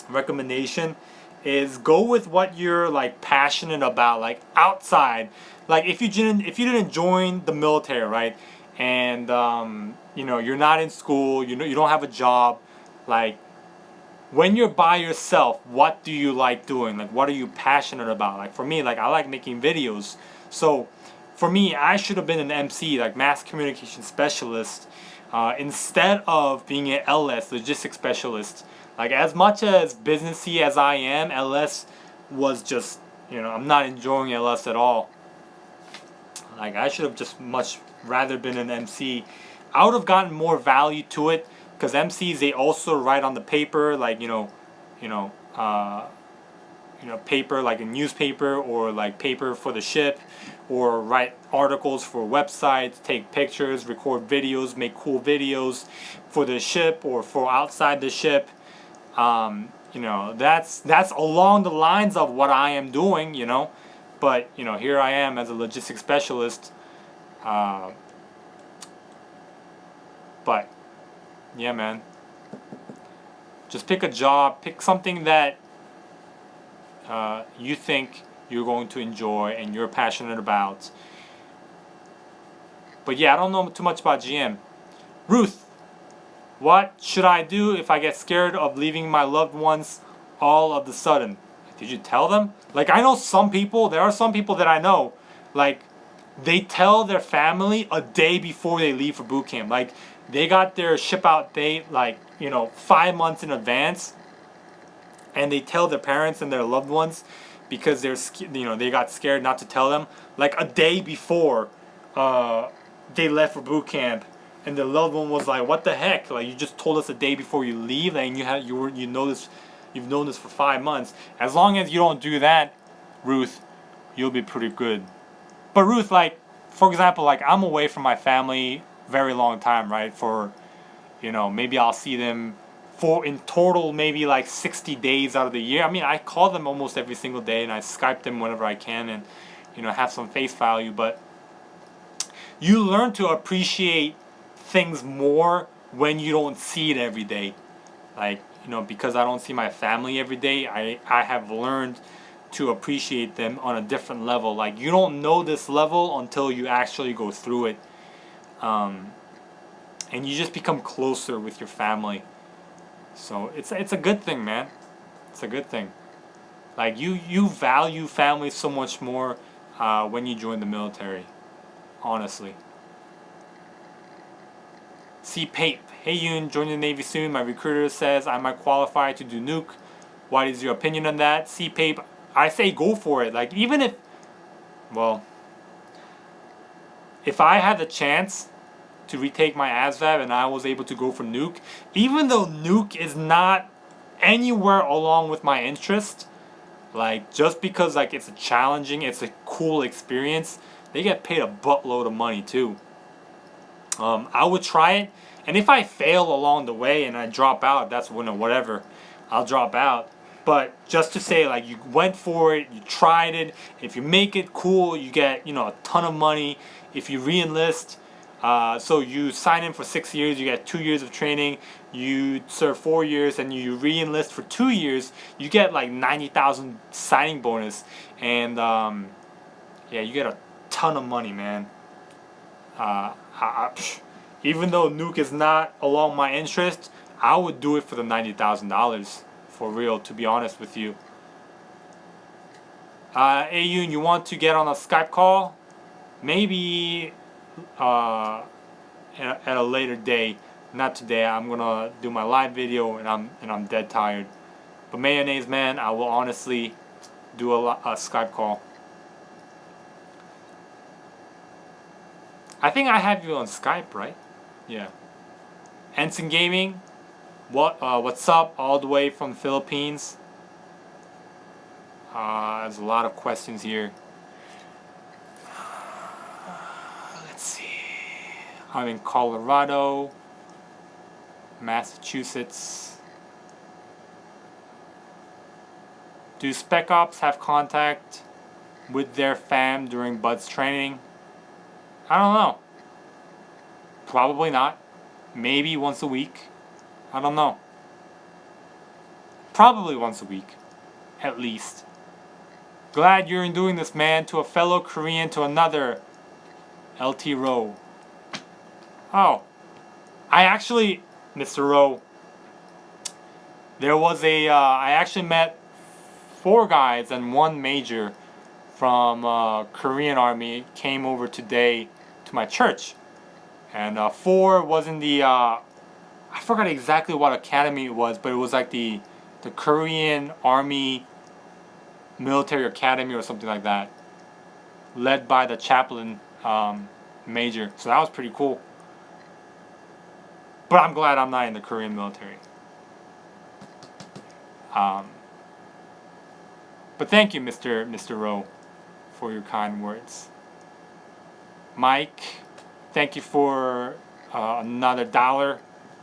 recommendation is go with what you're like passionate about, like outside. Like if you didn't join the military, right? And you know you're not in school, you know you don't have a job, like. When you're by yourself, what do you like doing? Like, what are you passionate about? Like, for me, like, I like making videos. So, for me, I should have been an MC, like mass communication specialist, instead of being an LS, logistics specialist. Like as much as businessy as I am, LS was just, I'm not enjoying LS at all. Like I should have just much rather been an MC. I would have gotten more value to it because MCs, they also write on the paper, like paper like a newspaper or like paper for the ship, or write articles for websites, take pictures, record videos, make cool videos for the ship or for outside the ship. That's along the lines of what I am doing, but here I am as a logistics specialist. But yeah, man, just pick a job, pick something that you think you're going to enjoy and you're passionate about. But yeah, I don't know too much about GM. Ruth, what should I do if I get scared of leaving my loved ones all of the sudden? Did you tell them? Like, I know there are some people that I know, like, they tell their family a day before they leave for boot camp. Like, they got their ship out date, like, 5 months in advance, and they tell their parents and their loved ones because they got scared not to tell them, like a day before they left for boot camp, and the loved one was like, "What the heck? Like, you just told us a day before you leave, and you've known this for 5 months." As long as you don't do that, Ruth, you'll be pretty good. But Ruth, like, for example, like, I'm away from my family very long time, right? For maybe I'll see them for in total maybe like 60 days out of the year. I mean, I call them almost every single day and I Skype them whenever I can, and have some face value. But you learn to appreciate things more when you don't see it every day. Like, because I don't see my family every day, I have learned to appreciate them on a different level. Like, you don't know this level until you actually go through it. And you just become closer with your family. So it's a good thing, man. It's a good thing. Like, you value family so much more when you join the military. Honestly. See Pape. Hey Yoon, join the Navy soon. My recruiter says I might qualify to do nuke. What is your opinion on that? See Pape, I say go for it. Like, even if I had the chance to retake my ASVAB and I was able to go for nuke, even though nuke is not anywhere along with my interest, like, just because like it's a cool experience, they get paid a buttload of money too. I would try it, and if I fail along the way and I drop out, that's whatever, I'll drop out. But just to say, like, you went for it, you tried it. If you make it, cool, you get a ton of money. If you re-enlist, so you sign in for 6 years, you get 2 years of training. You serve 4 years, and you re-enlist for 2 years. You get like 90,000 signing bonus, and you get a ton of money, man. Even though nuke is not along my interest, I would do it for the $90,000 for real. To be honest with you. Hey Yoon, you want to get on a Skype call? Maybe at a later day. Not today. I'm gonna do my live video, and I'm dead tired. But mayonnaise, man, I will honestly do a Skype call. I think I have you on Skype, right? Yeah. Ensign Gaming, what's up? All the way from the Philippines. There's a lot of questions here. Let's see. I'm in Colorado, Massachusetts. Do Spec Ops have contact with their fam during Bud's training? I don't know. Probably not. Maybe once a week. I don't know. Probably once a week. At least. Glad you're doing this, man. To a fellow Korean, to another. LT Rowe. Oh. I actually, Mr. Rowe, there was I actually met 4 guys and 1 major from Korean Army came over today to my church, and 4 was in the I forgot exactly what academy it was, but it was like the Korean Army Military Academy or something like that, led by the chaplain major. So that was pretty cool. But I'm glad I'm not in the Korean military. But thank you, Mr. Rowe, for your kind words. Mike, thank you for another $1.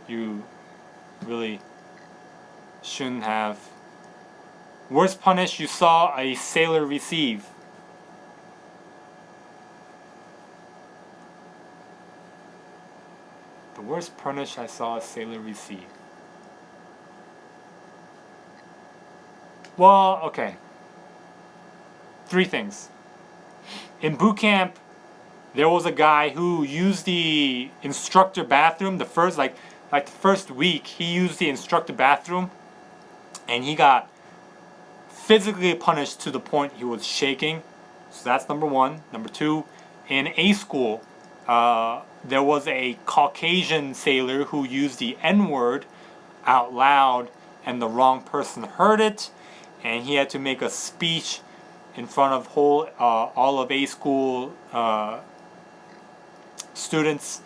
You really shouldn't have. Worst punish you saw a sailor receive. The worst punish I saw a sailor receive. Well, okay. 3 things. In boot camp, there was a guy who used the instructor bathroom. The first the first week, he used the instructor bathroom, and he got physically punished to the point he was shaking. So that's number 1. Number 2, in A school, there was a Caucasian sailor who used the N-word out loud, and the wrong person heard it, and he had to make a speech in front of all of A school students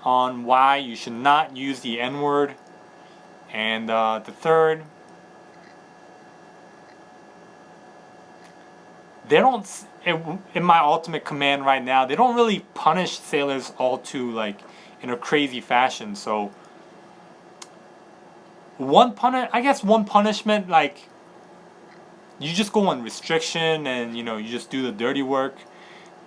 on why you should not use the N-word. And the third, they don't, in my ultimate command right now, they don't really punish sailors all too in a crazy fashion. So one punishment, you just go on restriction and you just do the dirty work.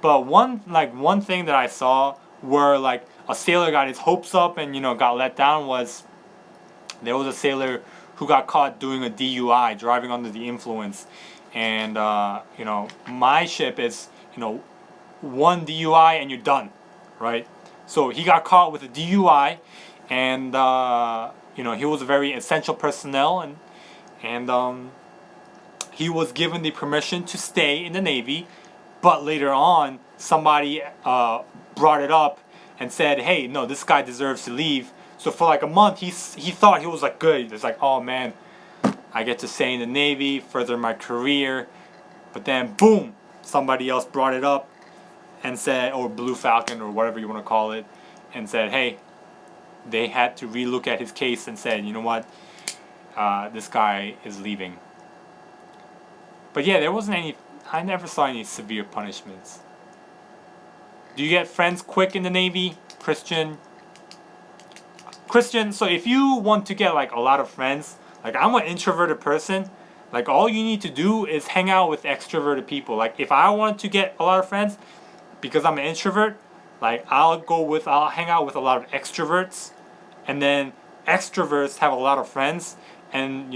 But one thing that I saw where a sailor got his hopes up and got let down was there was a sailor who got caught doing a DUI, driving under the influence. And my ship is 1 DUI and you're done, right? So he got caught with a DUI, and he was a very essential personnel, and he was given the permission to stay in the Navy, but later on somebody brought it up and said, hey, no, this guy deserves to leave. So for a month he thought he was good. It's oh man, I get to stay in the Navy, further my career. But then boom, somebody else brought it up and said, or Blue Falcon or whatever you want to call it, and said, hey, they had to relook at his case and said, you know what, this guy is leaving. But yeah, I never saw any severe punishments. Do you get friends quick in the Navy? Christian, so if you want to get a lot of friends, I'm an introverted person, all you need to do is hang out with extroverted people. If I want to get a lot of friends, because I'm an introvert, I'll hang out with a lot of extroverts, and then extroverts have a lot of friends, and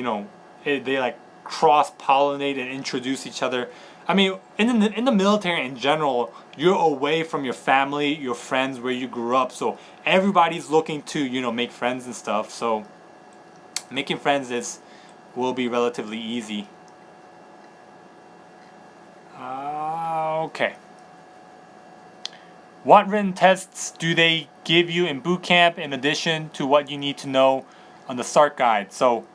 they cross-pollinate and introduce each other. I mean, in the military in general, you're away from your family, your friends, where you grew up, so everybody's looking to make friends and stuff. So making friends will be relatively easy. Okay. What written tests do they give you in boot camp in addition to what you need to know on the SART guide? So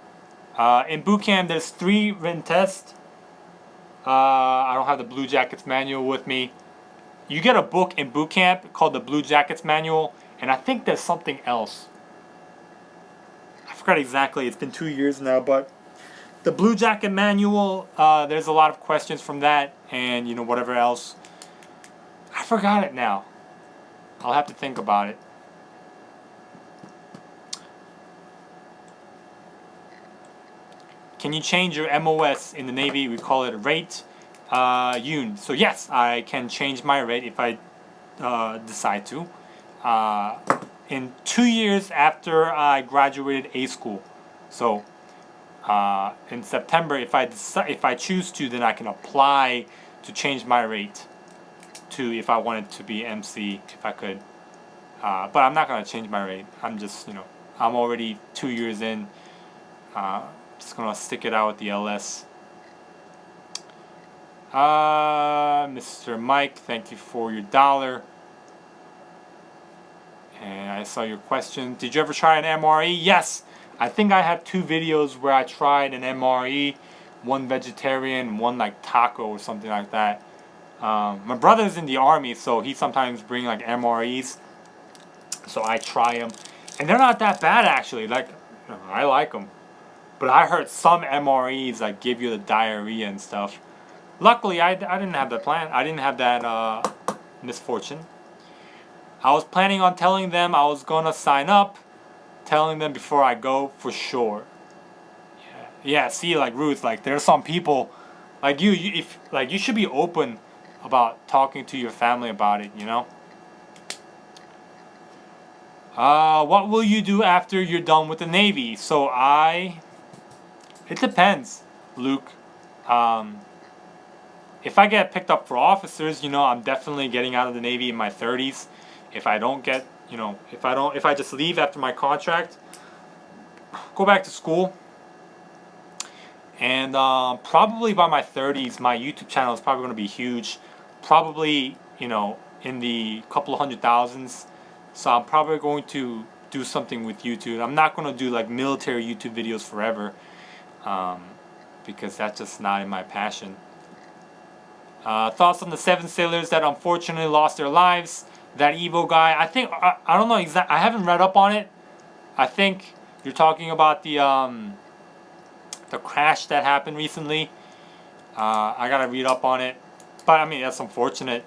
in boot camp, there's 3 written tests. I don't have the Blue Jackets manual with me. You get a book in boot camp called the Blue Jackets manual, and I think there's something else. I forgot exactly. It's been 2 years now, but the Blue Jacket manual, there's a lot of questions from that, and whatever else. I forgot it now. I'll have to think about it. Can you change your MOS in the Navy? We call it a rate. Yoon. So yes, I can change my rate if I decide to. In 2 years after I graduated A school. So in September, if I choose to, then I can apply to change my rate to if I wanted to be MC, if I could. But I'm not gonna change my rate. I'm just I'm already 2 years in. Just gonna stick it out with the LS. Mr. Mike, thank you for your $1. And I saw your question. Did you ever try an MRE? Yes. I think I have 2 videos where I tried an MRE. One vegetarian, one like taco or something like that. My brother's in the army, so he sometimes bring like MREs. So I try them. And they're not that bad actually. Like, I like them. But I heard some MREs like give you the diarrhea and stuff. Luckily, I didn't have that plan. I didn't have that misfortune. I was planning on telling them I was gonna sign up, telling them before I go for sure. Yeah. See, like Ruth, like there's some people, like if like you should be open about talking to your family about it. You know. What will you do after you're done with the Navy? So it depends, Luke. If I get picked up for officers, I'm definitely getting out of the Navy in my 30s. If I don't get, if I just leave after my contract, go back to school. And probably by my 30s, my YouTube channel is probably going to be huge. Probably, in the couple of 100,000s. So I'm probably going to do something with YouTube. I'm not going to do like military YouTube videos forever. Because that's just not in my passion. Thoughts on the 7 sailors that unfortunately lost their lives? That Evo guy, I think, I don't know exactly, I haven't read up on it. I think you're talking about the crash that happened recently. I gotta read up on it. But I mean, that's unfortunate.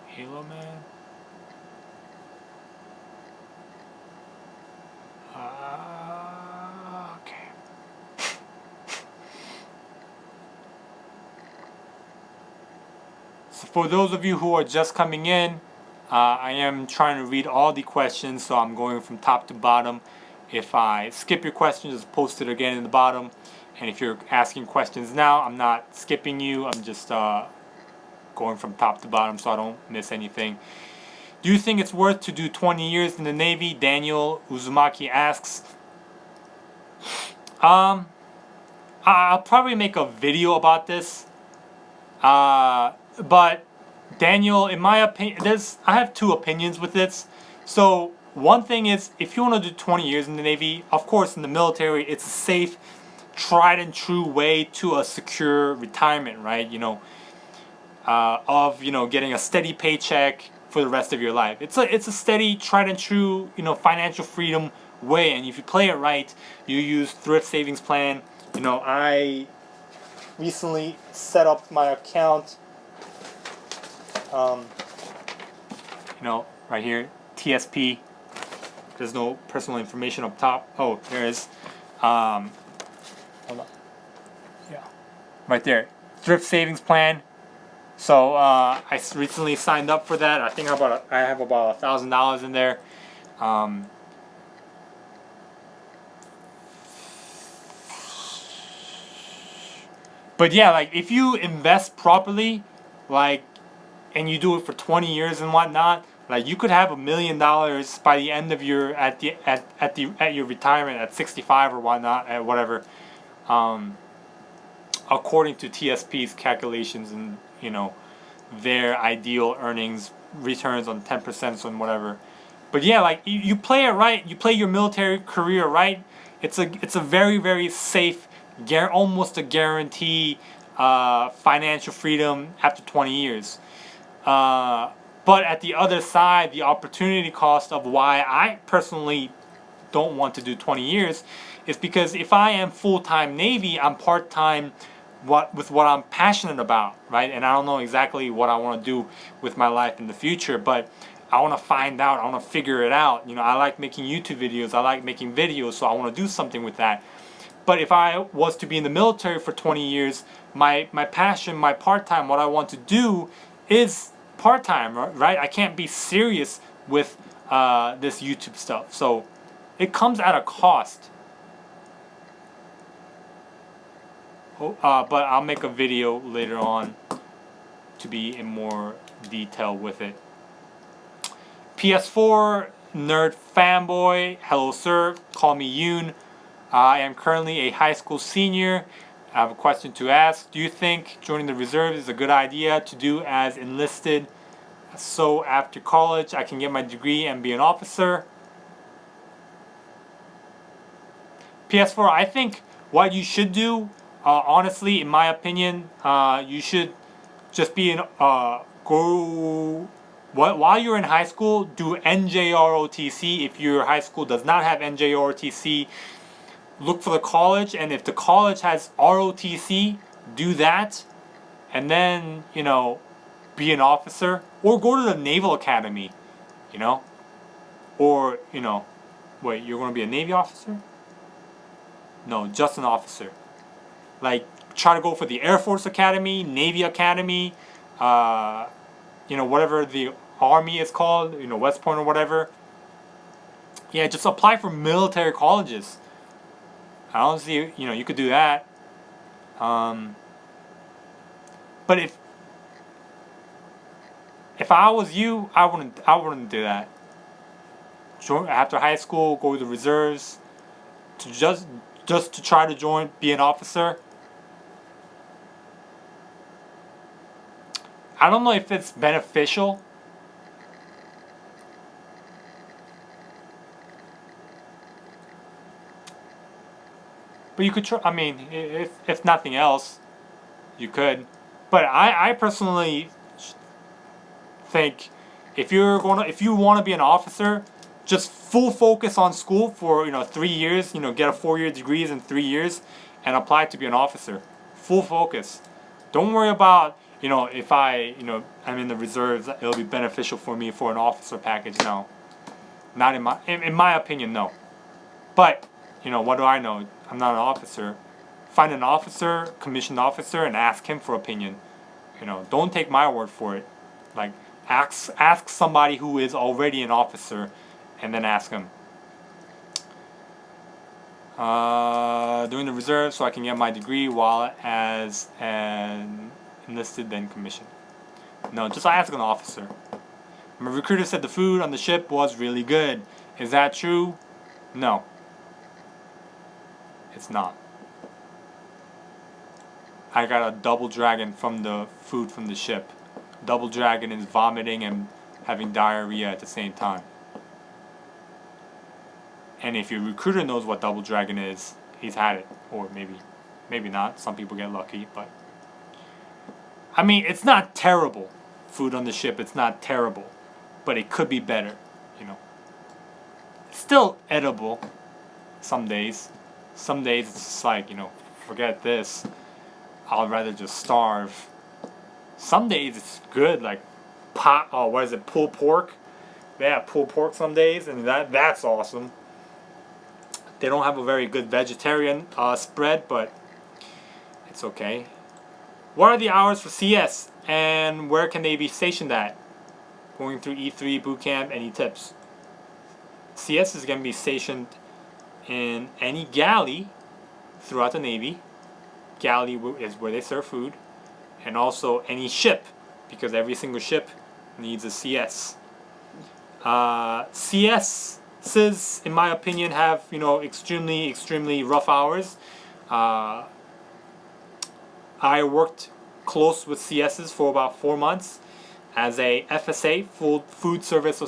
Halo Man? Okay. So for those of you who are just coming in, I am trying to read all the questions, so I'm going from top to bottom. If I skip your questions, just post it again in the bottom. And if you're asking questions now, I'm not skipping you. I'm just going from top to bottom so I don't miss anything. Do you think it's worth to do 20 years in the Navy? Daniel Uzumaki asks. I'll probably make a video about this. But Daniel, in my opinion, I have 2 opinions with this. So one thing is, if you want to do 20 years in the Navy, of course in the military, it's a safe, tried and true way to a secure retirement, right? Getting a steady paycheck for the rest of your life. It's a steady, tried and true, financial freedom way. And if you play it right, you use thrift savings plan. I recently set up my account. Right here, TSP. There's no personal information up top. Oh, there is. Hold on. Yeah, right there. Thrift savings plan. So I recently signed up for that. I think I have about $1,000 in there. But yeah, like if you invest properly, like, and you do it for 20 years and whatnot, like you could have $1 million by the end of your at your retirement at 65 or whatnot, at whatever, according to TSP's calculations and their ideal earnings returns on 10% on whatever. But yeah, like you play it right, you play your military career right. It's a very, very safe, almost a guarantee financial freedom after 20 years. But at the other side, the opportunity cost of why I personally don't want to do 20 years is because if I am full-time Navy, I'm part-time with what I'm passionate about, right? And I don't know exactly what I want to do with my life in the future, but I want to find out, I want to figure it out. I like making YouTube videos, I like making videos, so I want to do something with that. But if I was to be in the military for 20 years, my passion, my part-time, what I want to do is part-time, right? I can't be serious with this YouTube stuff. So it comes at a cost. But I'll make a video later on to be in more detail with it. PS4 nerd fanboy. Hello, sir. Call me Yoon. I am currently a high school senior. I have a question to ask. Do you think joining the reserves is a good idea to do as enlisted? So after college, I can get my degree and be an officer. PS4, I think what you should do, honestly, in my opinion, you should just be in go. While you're in high school, do NJROTC. If your high school does not have NJROTC, look for the college, and if the college has ROTC, do that, and then be an officer, or go to the Naval Academy, or wait, you're gonna be a Navy officer? No, just an officer. Like, try to go for the Air Force Academy, Navy Academy, whatever the Army is called, West Point or whatever. Yeah, just apply for military colleges. I don't see, you could do that. But if I was you, I wouldn't do that. After high school, go to the reserves, to just to try to be an officer. I don't know if it's beneficial. But you could try. I mean, if nothing else, you could. But I personally think if you want to be an officer, just full focus on school for 3 years. Get a 4-year degrees in 3 years, and apply to be an officer. Full focus. Don't worry about if I'm in the reserves, it'll be beneficial for me for an officer package. No, not in my opinion, no. But what do I know? I'm not an officer. Find an officer, commissioned officer, and ask him for opinion. Don't take my word for it. Like, ask somebody who is already an officer, and then ask him. Doing the reserve so I can get my degree while as an enlisted, then commissioned. No, just ask an officer. My recruiter said the food on the ship was really good. Is that true? No. It's not. I got a double dragon from the food from the ship. Double dragon is vomiting and having diarrhea at the same time. And if your recruiter knows what double dragon is, he's had it. Or maybe not. Some people get lucky, but I mean, it's not terrible. Food on the ship, it's not terrible. But it could be better, It's still edible some days. Some days it's just like, forget this. I'd rather just starve. Some days it's good, like pulled pork? Yeah, pulled pork some days, and that's awesome. They don't have a very good vegetarian spread, but it's okay. What are the hours for CS, and where can they be stationed at? Going through E3 bootcamp, any tips? CS is going to be stationed in any galley throughout the Navy. Galley is where they serve food. And also any ship, because every single ship needs a CS. CSs, in my opinion, have extremely rough hours. I worked close with CSs for about 4 months as a FSA, full food service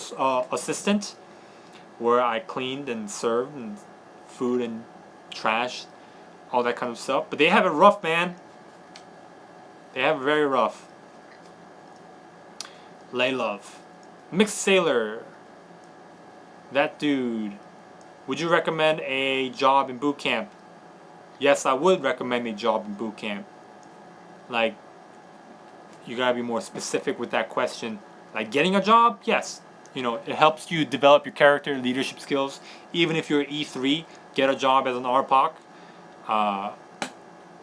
assistant, where I cleaned and served and food and trash, all that kind of stuff. But they have it rough, man. They have it very rough. Lay love. Mixed Sailor. That dude. Would you recommend a job in boot camp? Yes, I would recommend a job in boot camp. Like, you gotta be more specific with that question. Like, getting a job? Yes. It helps you develop your character, leadership skills. Even if you're E3, get a job as an RPOC.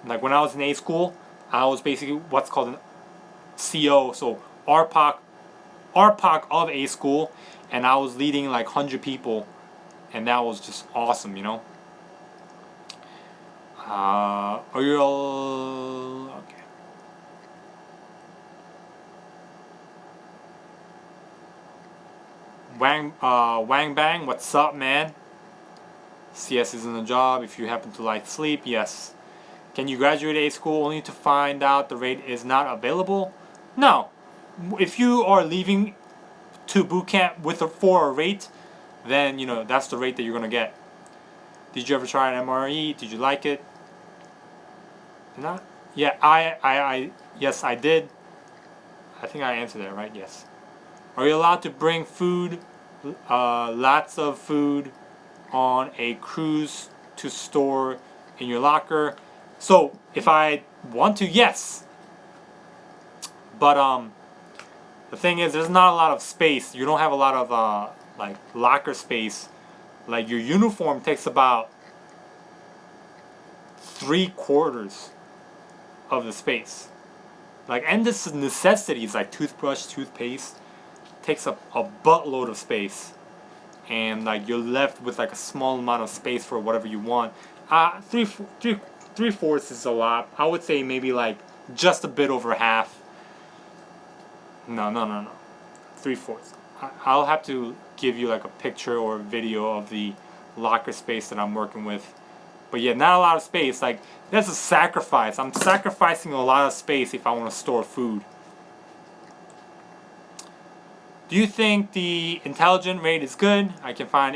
Like, when I was in A school, I was basically what's called an CO, so RPOC of A school, and I was leading like 100 people, and that was just awesome, Are you all okay? Wang Bang, what's up, man? CS isn't a job. If you happen to like sleep, yes. Can you graduate a school only to find out the rate is not available? No. If you are leaving to boot camp for a rate, then that's the rate that you're gonna get. Did you ever try an MRE? Did you like it? Not? Yeah, yes, I did. I think I answered that right. Yes. Are you allowed to bring food, lots of food, on a cruise to store in your locker? So if I want to, yes. But the thing is, there's not a lot of space. You don't have a lot of like locker space. Like your uniform takes about 3/4 of the space. Like, and this necessities like toothbrush, toothpaste takes up a buttload of space, and like you're left with like a small amount of space for whatever you want. Three-fourths is a lot. I would say maybe like just a bit over half. No. 3/4. I'll have to give you like a picture or a video of the locker space that I'm working with. But yeah, not a lot of space. Like, that's a sacrifice. I'm sacrificing a lot of space if I want to store food. Do you think the intelligent rate is good? I can't find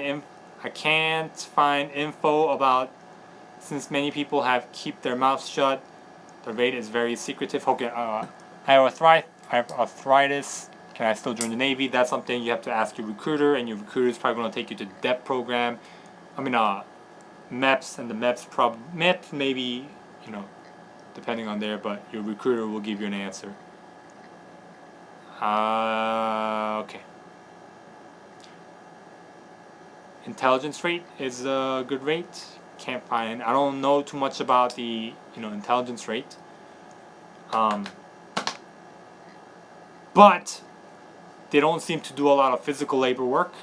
info about, since many people have keep their mouths shut. The rate is very secretive. Okay, I have arthritis. Can I still join the Navy? That's something you have to ask your recruiter, and your recruiter is probably going to take you to the DEP program. MEPS, and the MEPS maybe, depending on there, but your recruiter will give you an answer. Okay. Intelligence rate is a good rate. Can't find. I don't know too much about the intelligence rate. But they don't seem to do a lot of physical labor work.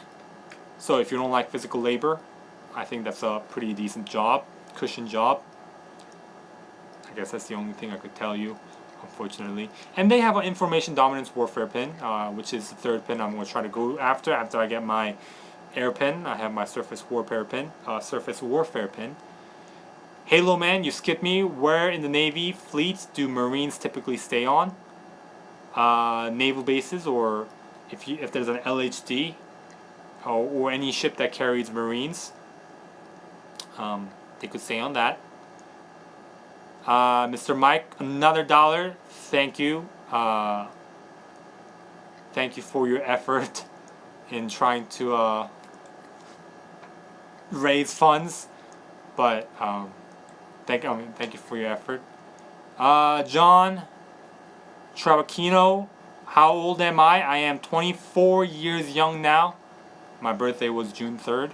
So if you don't like physical labor, I think that's a pretty decent job, cushion job. I guess that's the only thing I could tell you, unfortunately. And they have an information dominance warfare pin, which is the third pin I'm going to try to go after I get my air pin. I have my surface warfare pin. Halo man, you skipped me. Where in the Navy fleets do Marines typically stay on? Naval bases, or if there's an LHD, or any ship that carries Marines. They could stay on that. Mr. Mike, another $1. Thank you. Thank you for your effort in trying to raise funds. But thank you for your effort. John Travacchino, how old am I? I am 24 years young now. My birthday was June 3rd.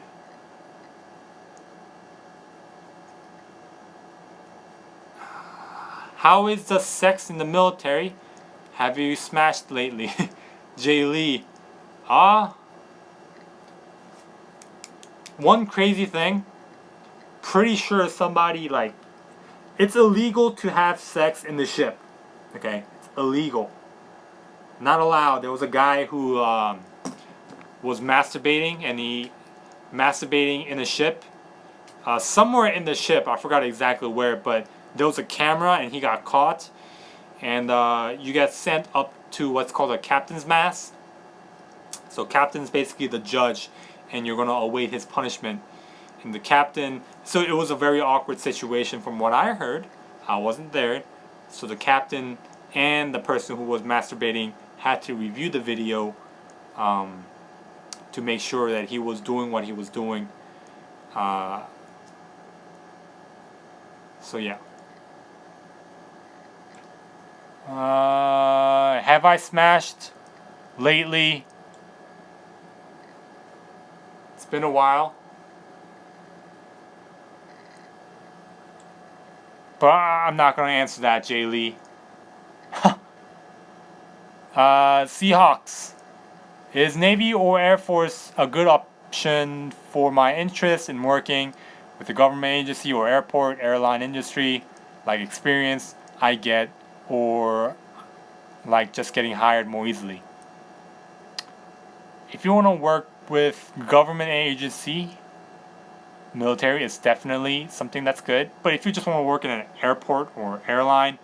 How is the sex in the military? Have you smashed lately? Jay Lee. One crazy thing. Pretty sure somebody it's illegal to have sex in the ship. Okay? It's illegal. Not allowed. There was a guy who was masturbating, and he masturbating in a ship. Somewhere in the ship, I forgot exactly where, but there was a camera and he got caught, and you get sent up to what's called a captain's mast. So captain's basically the judge, and you're gonna await his punishment. And the captain, so it was a very awkward situation from what I heard. I wasn't there, so the captain and the person who was masturbating had to review the video to make sure that he was doing what he was doing. So yeah. Have I smashed lately? It's been a while. But I'm not going to answer that, Jay Lee. Seahawks. Is Navy or Air Force a good option for my interest in working with the government agency or airport, airline industry, like experience I get, or like just getting hired more easily? If you want to work with government agency, military is definitely something that's good. But if you just want to work in an airport or airline,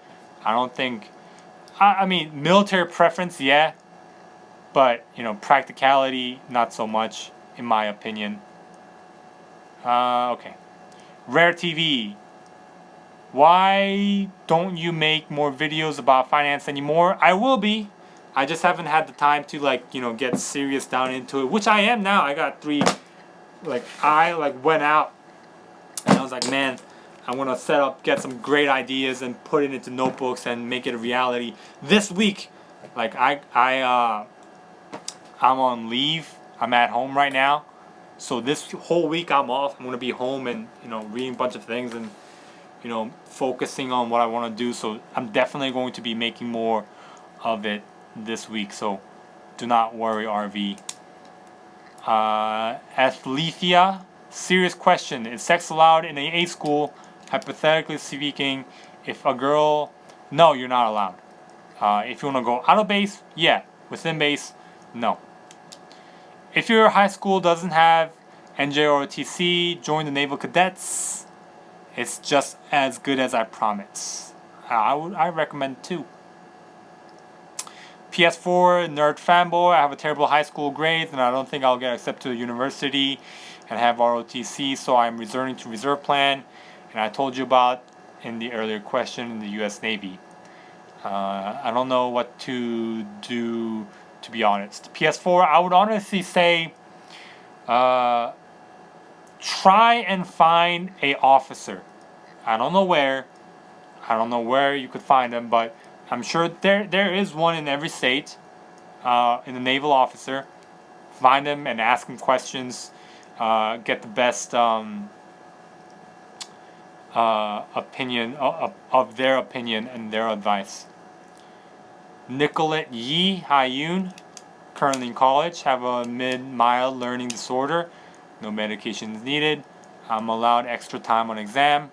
I don't think. I mean, military preference, yeah, but practicality, not so much, in my opinion. Okay. Rare TV. Why don't you make more videos about finance anymore? I will be. I just haven't had the time to get serious down into it, which I am now. I got 3. I went out and I was like, man, I want to get some great ideas and put it into notebooks and make it a reality. This week, I'm on leave. I'm at home right now. So this whole week I'm off. I'm going to be home and, reading a bunch of things and, focusing on what I want to do. So I'm definitely going to be making more of it this week. So do not worry, RV. Athlethia, serious question. Is sex allowed in a school? Hypothetically speaking, if a girl... No, you're not allowed. If you want to go out of base, yeah. Within base, no. If your high school doesn't have NJ or OTC, join the Naval Cadets. It's just as good as I promise. I recommend too. PS4 nerd fanboy. I have a terrible high school grades and I don't think I'll get accepted to the university and have ROTC, so I'm returning to reserve plan. And I told you about in the earlier question in the U.S. Navy. I don't know what to do, to be honest. PS4, I would honestly say try and find a officer. I don't know where you could find them, but I'm sure there is one in every state, in the naval officer. Find them and ask them questions. Get the best opinion of their opinion and their advice. Nicolette Yi, hi Yoon. Currently in college, have a mid-mild learning disorder. No medications needed. I'm allowed extra time on exam.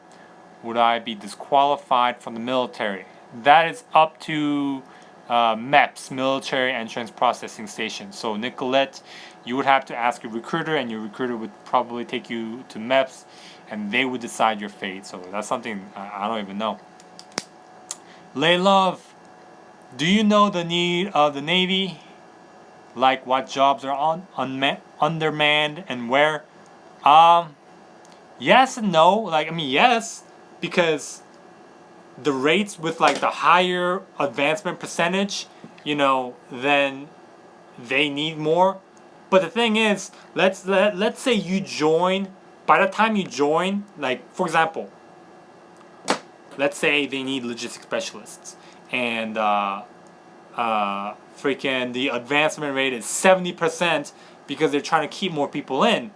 Would I be disqualified from the military? That is up to MEPS, Military Entrance Processing Station. So Nicolette, you would have to ask your recruiter, and your recruiter would probably take you to MEPS, and they would decide your fate. So that's something I don't even know. Lay Love, do you know the need of the Navy? Like what jobs are undermanned and where? Yes and no. Yes, because the rates with the higher advancement percentage, then they need more. But the thing is, let's say you join. By the time you join, for example, let's say they need logistics specialists, and freaking the advancement rate is 70% because they're trying to keep more people in.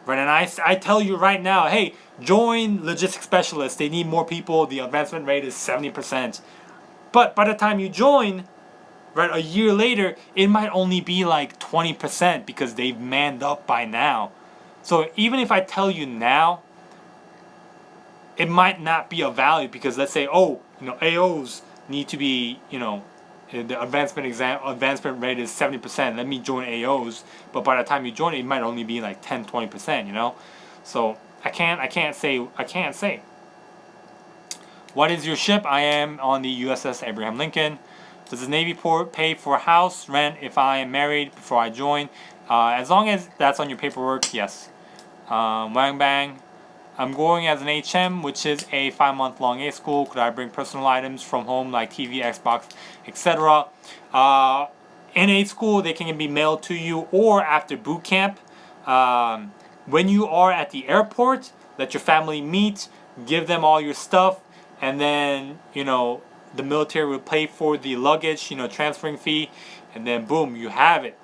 Right, and I tell you right now, hey, join logistics specialists. They need more people. The advancement rate is 70%. But by the time you join, right, a year later, it might only be 20% because they've manned up by now. So even if I tell you now, it might not be of value because let's say, AOs need to be, the advancement rate is 70%. Let me join AOs, but by the time you join it might only be 10-20%. So I can't say. What is your ship? I am on the USS Abraham Lincoln. Does the Navy pay for house rent if I am married before I join? As long as that's on your paperwork, yes. Wang Bang. I'm going as an HM, which is a 5-month-long A school. Could I bring personal items from home like TV, Xbox, etc.? In A school, they can be mailed to you, or after boot camp. When you are at the airport, let your family meet, give them all your stuff, and then the military will pay for the luggage, transferring fee, and then boom, you have it.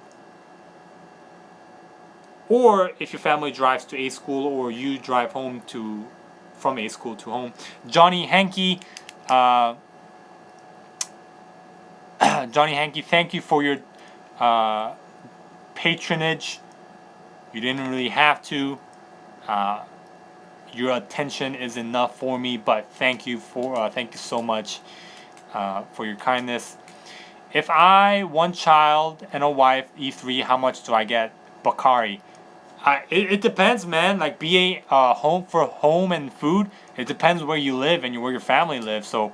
Or if your family drives to A school, or you drive home from A school to home. Johnny Hanky, thank you for your patronage. You didn't really have to. Your attention is enough for me, but thank you so much for your kindness. If I one child and a wife, E3, how much do I get? Bakari. It depends, man. Like being home for home and food, it depends where you live and where your family lives. So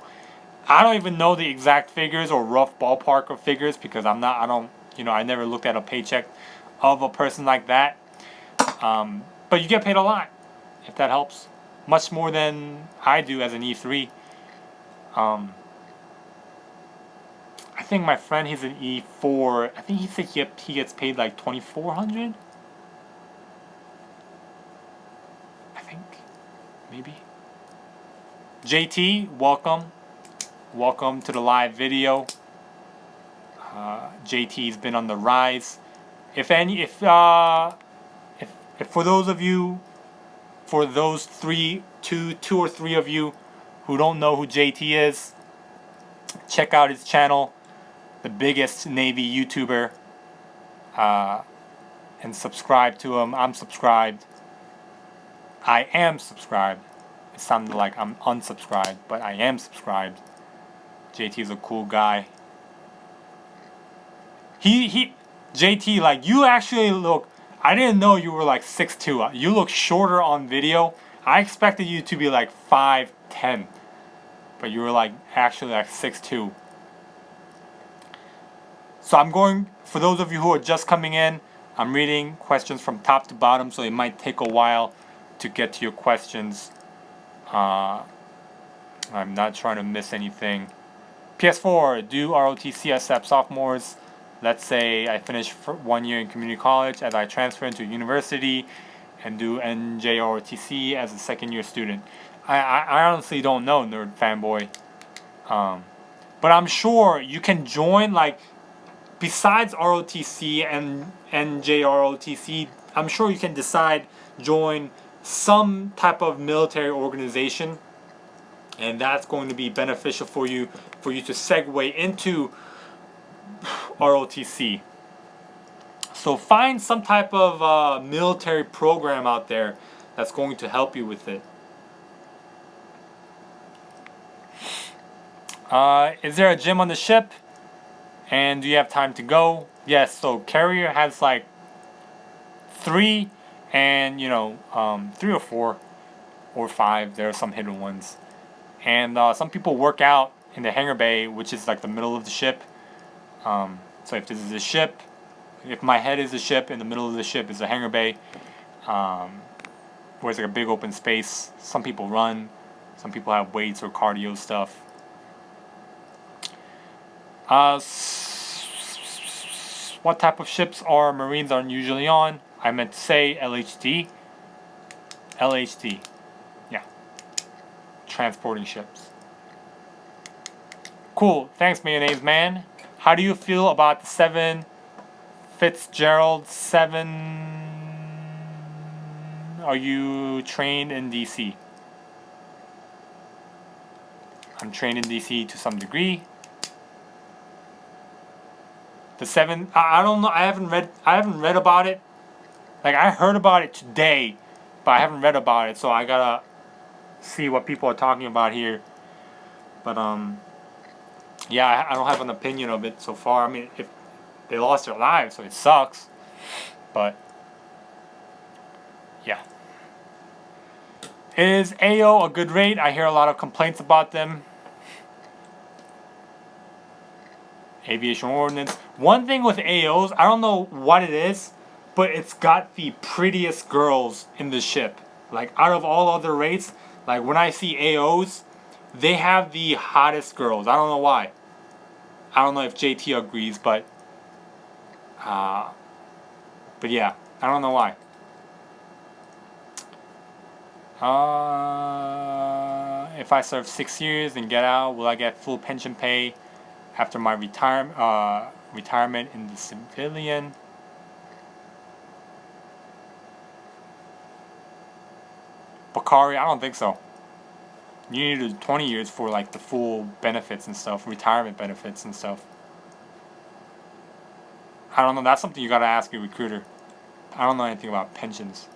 I don't even know the exact figures or rough ballpark of figures because I don't, I never looked at a paycheck of a person like that. But you get paid a lot, if that helps. Much more than I do as an E3. I think my friend, he's an E4. I think he said he gets paid like 2,400. I think, maybe. JT, welcome. Welcome to the live video. JT's been on the rise. If for those of you, for those two or three of you who don't know who JT is, check out his channel, the biggest Navy YouTuber, and subscribe to him. I'm subscribed. I am subscribed. It sounded like I'm unsubscribed, but I am subscribed. JT is a cool guy. JT, like, you actually look, I didn't know you were like 6'2". You look shorter on video. I expected you to be like 5'10", but you were like actually like 6'2". So I'm going, for those of you who are just coming in, I'm reading questions from top to bottom, so it might take a while to get to your questions. I'm not trying to miss anything. PS4, do ROTC accept sophomores? Let's say I finish 1 year in community college as I transfer into university and do NJROTC as a second year student. I honestly don't know, nerd fanboy. But I'm sure you can join, like, besides ROTC and NJROTC, I'm sure you can join some type of military organization, and that's going to be beneficial for you to segue into ROTC. So find some type of military program out there that's going to help you with it. Is there a gym on the ship? And do you have time to go? Yes, so Carrier has like 3 and 3 or 4 or 5. There are some hidden ones. And some people work out in the hangar bay, which is like the middle of the ship. So if this is a ship, if my head is a ship, in the middle of the ship is a hangar bay, where it's like a big open space. Some people run, some people have weights or cardio stuff. What type of ships are Marines usually on? I meant to say LHD. LHD. Yeah. Transporting ships. Cool. Thanks, Mayonnaise Man. How do you feel about the 7 Fitzgerald 7? Are you trained in DC? I'm trained in DC to some degree. The 7, I don't know. I haven't read about it. Like, I heard about it today, but I haven't read about it. So I gotta see what people are talking about here. But yeah, I don't have an opinion of it so far. I mean, if they lost their lives, so it sucks. But yeah. Is AO a good rate? I hear a lot of complaints about them. Aviation Ordnance. One thing with AOs, I don't know what it is, but it's got the prettiest girls in the ship. Like, out of all other rates, like when I see AOs, they have the hottest girls. I don't know why. I don't know if JT agrees, but yeah, I don't know why. If I serve 6 years and get out, will I get full pension pay after my retirement in the civilian? Bakari, I don't think so. You need 20 years for like the full benefits and stuff, retirement benefits and stuff. I don't know. That's something you gotta ask your recruiter. I don't know anything about pensions.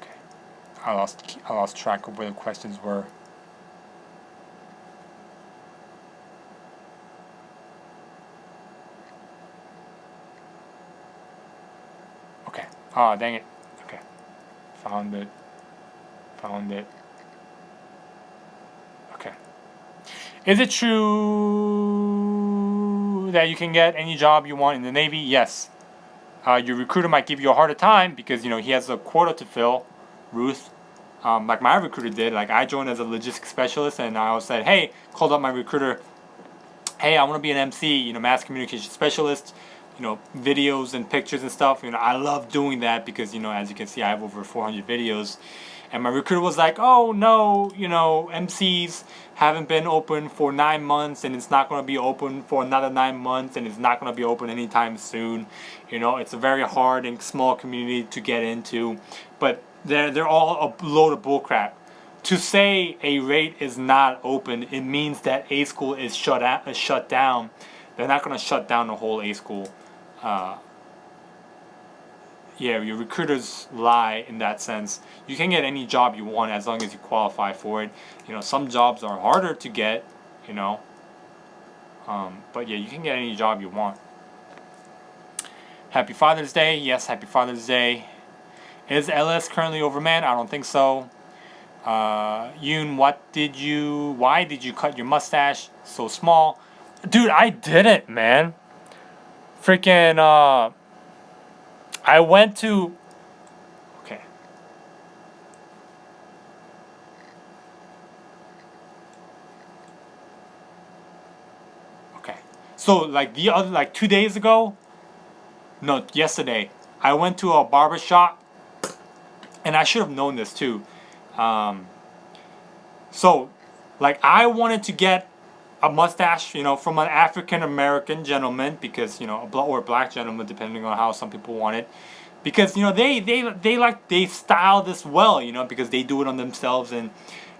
Okay, I lost track of where the questions were. Oh, dang it. Okay. Found it. Okay. Is it true that you can get any job you want in the Navy? Yes. Your recruiter might give you a harder time because, he has a quota to fill, Ruth. Like my recruiter did. Like I joined as a logistics specialist and I said, hey, called up my recruiter. Hey, I want to be an MC, mass communication specialist, videos and pictures and stuff. I love doing that because, as you can see, I have over 400 videos. And my recruiter was like, oh no, MCs haven't been open for 9 months and it's not going to be open for another 9 months and it's not going to be open anytime soon. It's a very hard and small community to get into. But they're all a load of bullcrap. To say a rate is not open, it means that A school is shut down. They're not going to shut down the whole A school. Your recruiters lie in that sense. You can get any job you want as long as you qualify for it. Some jobs are harder to get, but yeah, you can get any job you want. Happy Father's Day. Yes, happy Father's Day. Is LS currently overmanned? I don't think so. Yoon, why did you cut your mustache so small? Dude, I didn't, man. Freaking, I went to... Okay. Okay. So, like, 2 days ago? No, yesterday. I went to a barber shop. And I should have known this, too. So, like, I wanted to get a mustache, from an African American gentleman because, or a black gentleman, depending on how some people want it, because they style this well, because they do it on themselves, and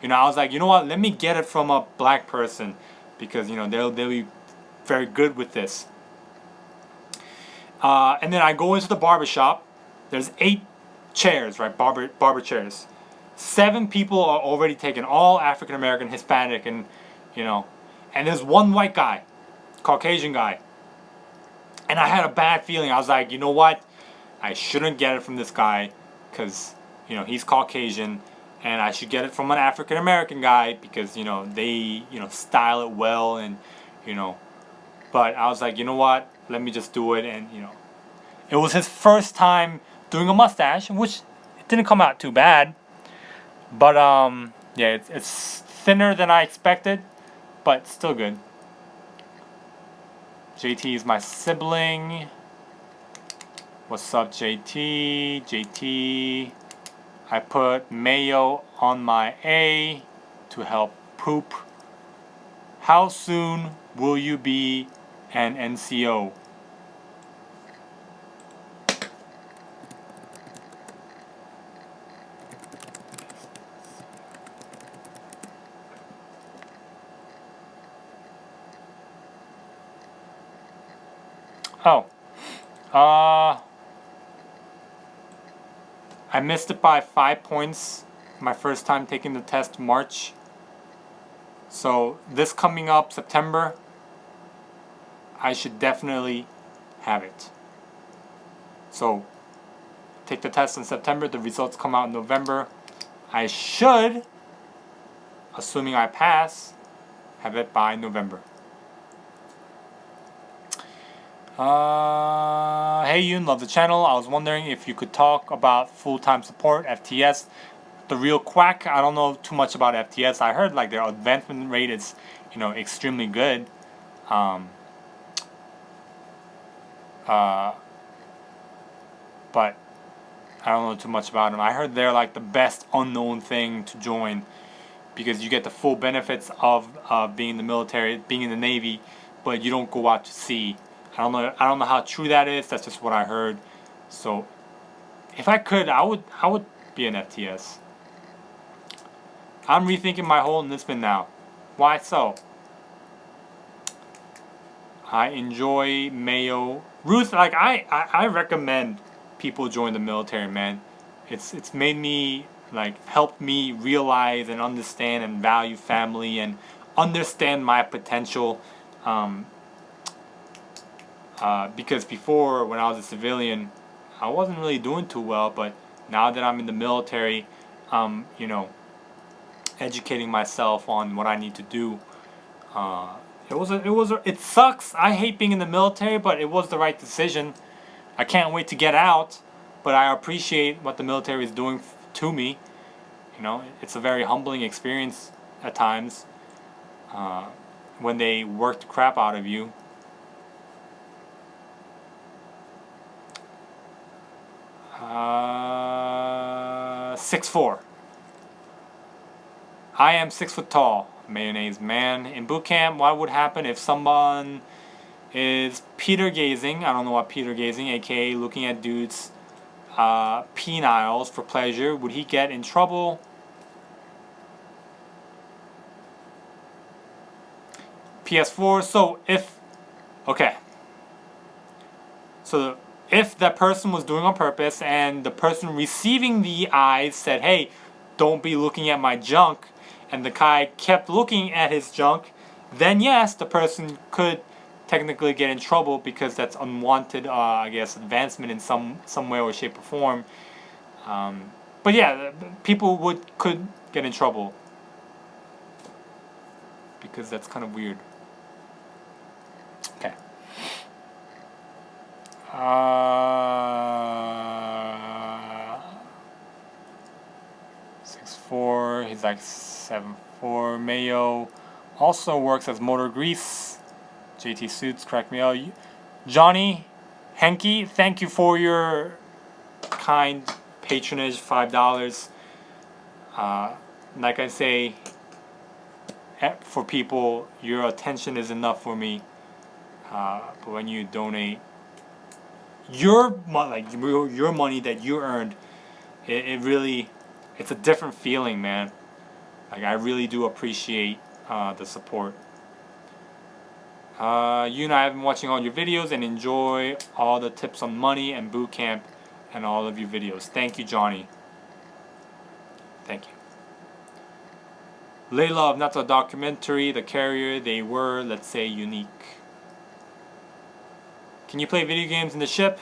I was like, what, let me get it from a black person because they'll be very good with this. And then I go into the barber shop. There's 8 chairs, right, barber chairs. 7 people are already taken, all African American, Hispanic, and and there's one white guy, Caucasian guy. And I had a bad feeling. I was like, you know what? I shouldn't get it from this guy because, he's Caucasian. And I should get it from an African American guy because, they, style it well and, But I was like, you know what? Let me just do it. And, it was his first time doing a mustache, which it didn't come out too bad. But, yeah, it's thinner than I expected. But still good. JT is my sibling. What's up, JT? JT. I put mayo on my A to help poop. How soon will you be an NCO? Oh, I missed it by 5 points my first time taking the test, March. So this coming up September, I should definitely have it. So take the test in September, the results come out in November. I should, assuming I pass, have it by November. Hey Yoon, love the channel. I was wondering if you could talk about full-time support, FTS. The real quack, I don't know too much about FTS. I heard like their advancement rate is, extremely good. But I don't know too much about them. I heard they're like the best unknown thing to join because you get the full benefits of being in the military, being in the Navy, but you don't go out to sea. I don't know how true that is. That's just what I heard. So, if I could, I would be an FTS. I'm rethinking my whole enlistment now. Why so? I enjoy mayo. Ruth, like I recommend people join the military, man. It's made me helped me realize and understand and value family and understand my potential. Because before, when I was a civilian, I wasn't really doing too well, but now that I'm in the military, you know, educating myself on what I need to do. It sucks. I hate being in the military, but it was the right decision. I can't wait to get out, but I appreciate what the military is doing to me. You know, it's a very humbling experience at times when they work the crap out of you. Uh, 6'4". I am 6 foot tall. Mayonnaise man. In boot camp, what would happen if someone is Peter gazing? I don't know what Peter gazing, aka looking at dudes' peniles for pleasure. Would he get in trouble? PS4. So if if that person was doing on purpose and the person receiving the eyes said, "Hey, don't be looking at my junk," and the guy kept looking at his junk, then yes, the person could technically get in trouble because that's unwanted, advancement in some way or shape or form. But yeah, people could get in trouble because that's kind of weird. Okay. 6'4". He's like 7'4". Mayo also works as motor grease. JT Suits, crack me out. Johnny Henke, thank you for your kind patronage, $5. Like I say, for people, your attention is enough for me. But when you donate your money that you earned, it really, it's a different feeling, man. Like, I really do appreciate the support. You and I have been watching all your videos and enjoy all the tips on money and boot camp and all of your videos. Thank you, Johnny. Thank you. Layla of not a documentary, the carrier, they were, let's say, unique. Can you play video games in the ship?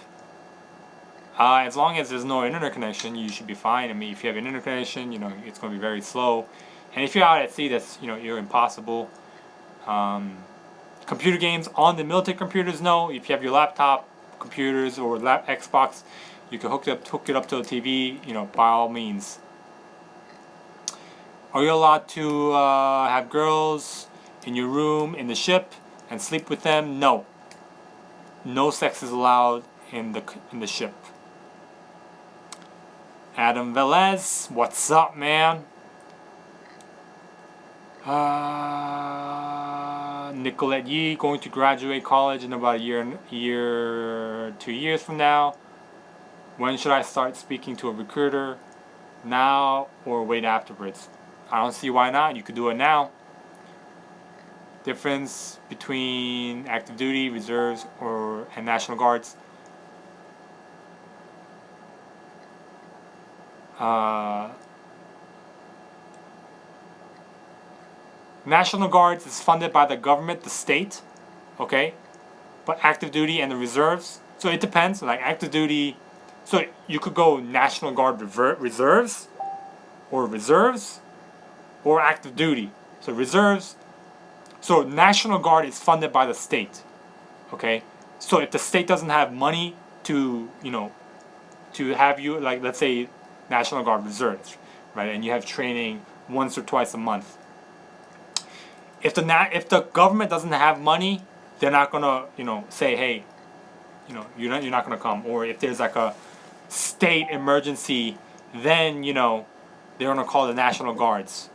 As long as there's no internet connection, you should be fine. I mean, if you have an internet connection, you know, it's going to be very slow. And if you're out at sea, that's, you know, you're impossible. Computer games on the military computers, no. If you have your laptop computers or Xbox, you can hook it up to a TV, you know, by all means. Are you allowed to have girls in your room in the ship and sleep with them? No. No sex is allowed in the ship. Adam Velez, what's up, man? Nicolette Yee, going to graduate college in about a year, 2 years from now. When should I start speaking to a recruiter? Now or wait afterwards? I don't see why not. You could do it now. Difference between active duty, reserves, and National Guards. National Guards is funded by the government, the state, okay? But active duty and the reserves, so it depends. Like active duty, so you could go National Guard reserves, or active duty. So reserves. So National Guard is funded by the state, okay? So if the state doesn't have money to, you know, to have you, like, let's say National Guard reserves, right? And you have training once or twice a month. If the government doesn't have money, they're not gonna, you know, say, hey, you know, you're not gonna come. Or if there's like a state emergency, then, you know, they're gonna call the National Guards.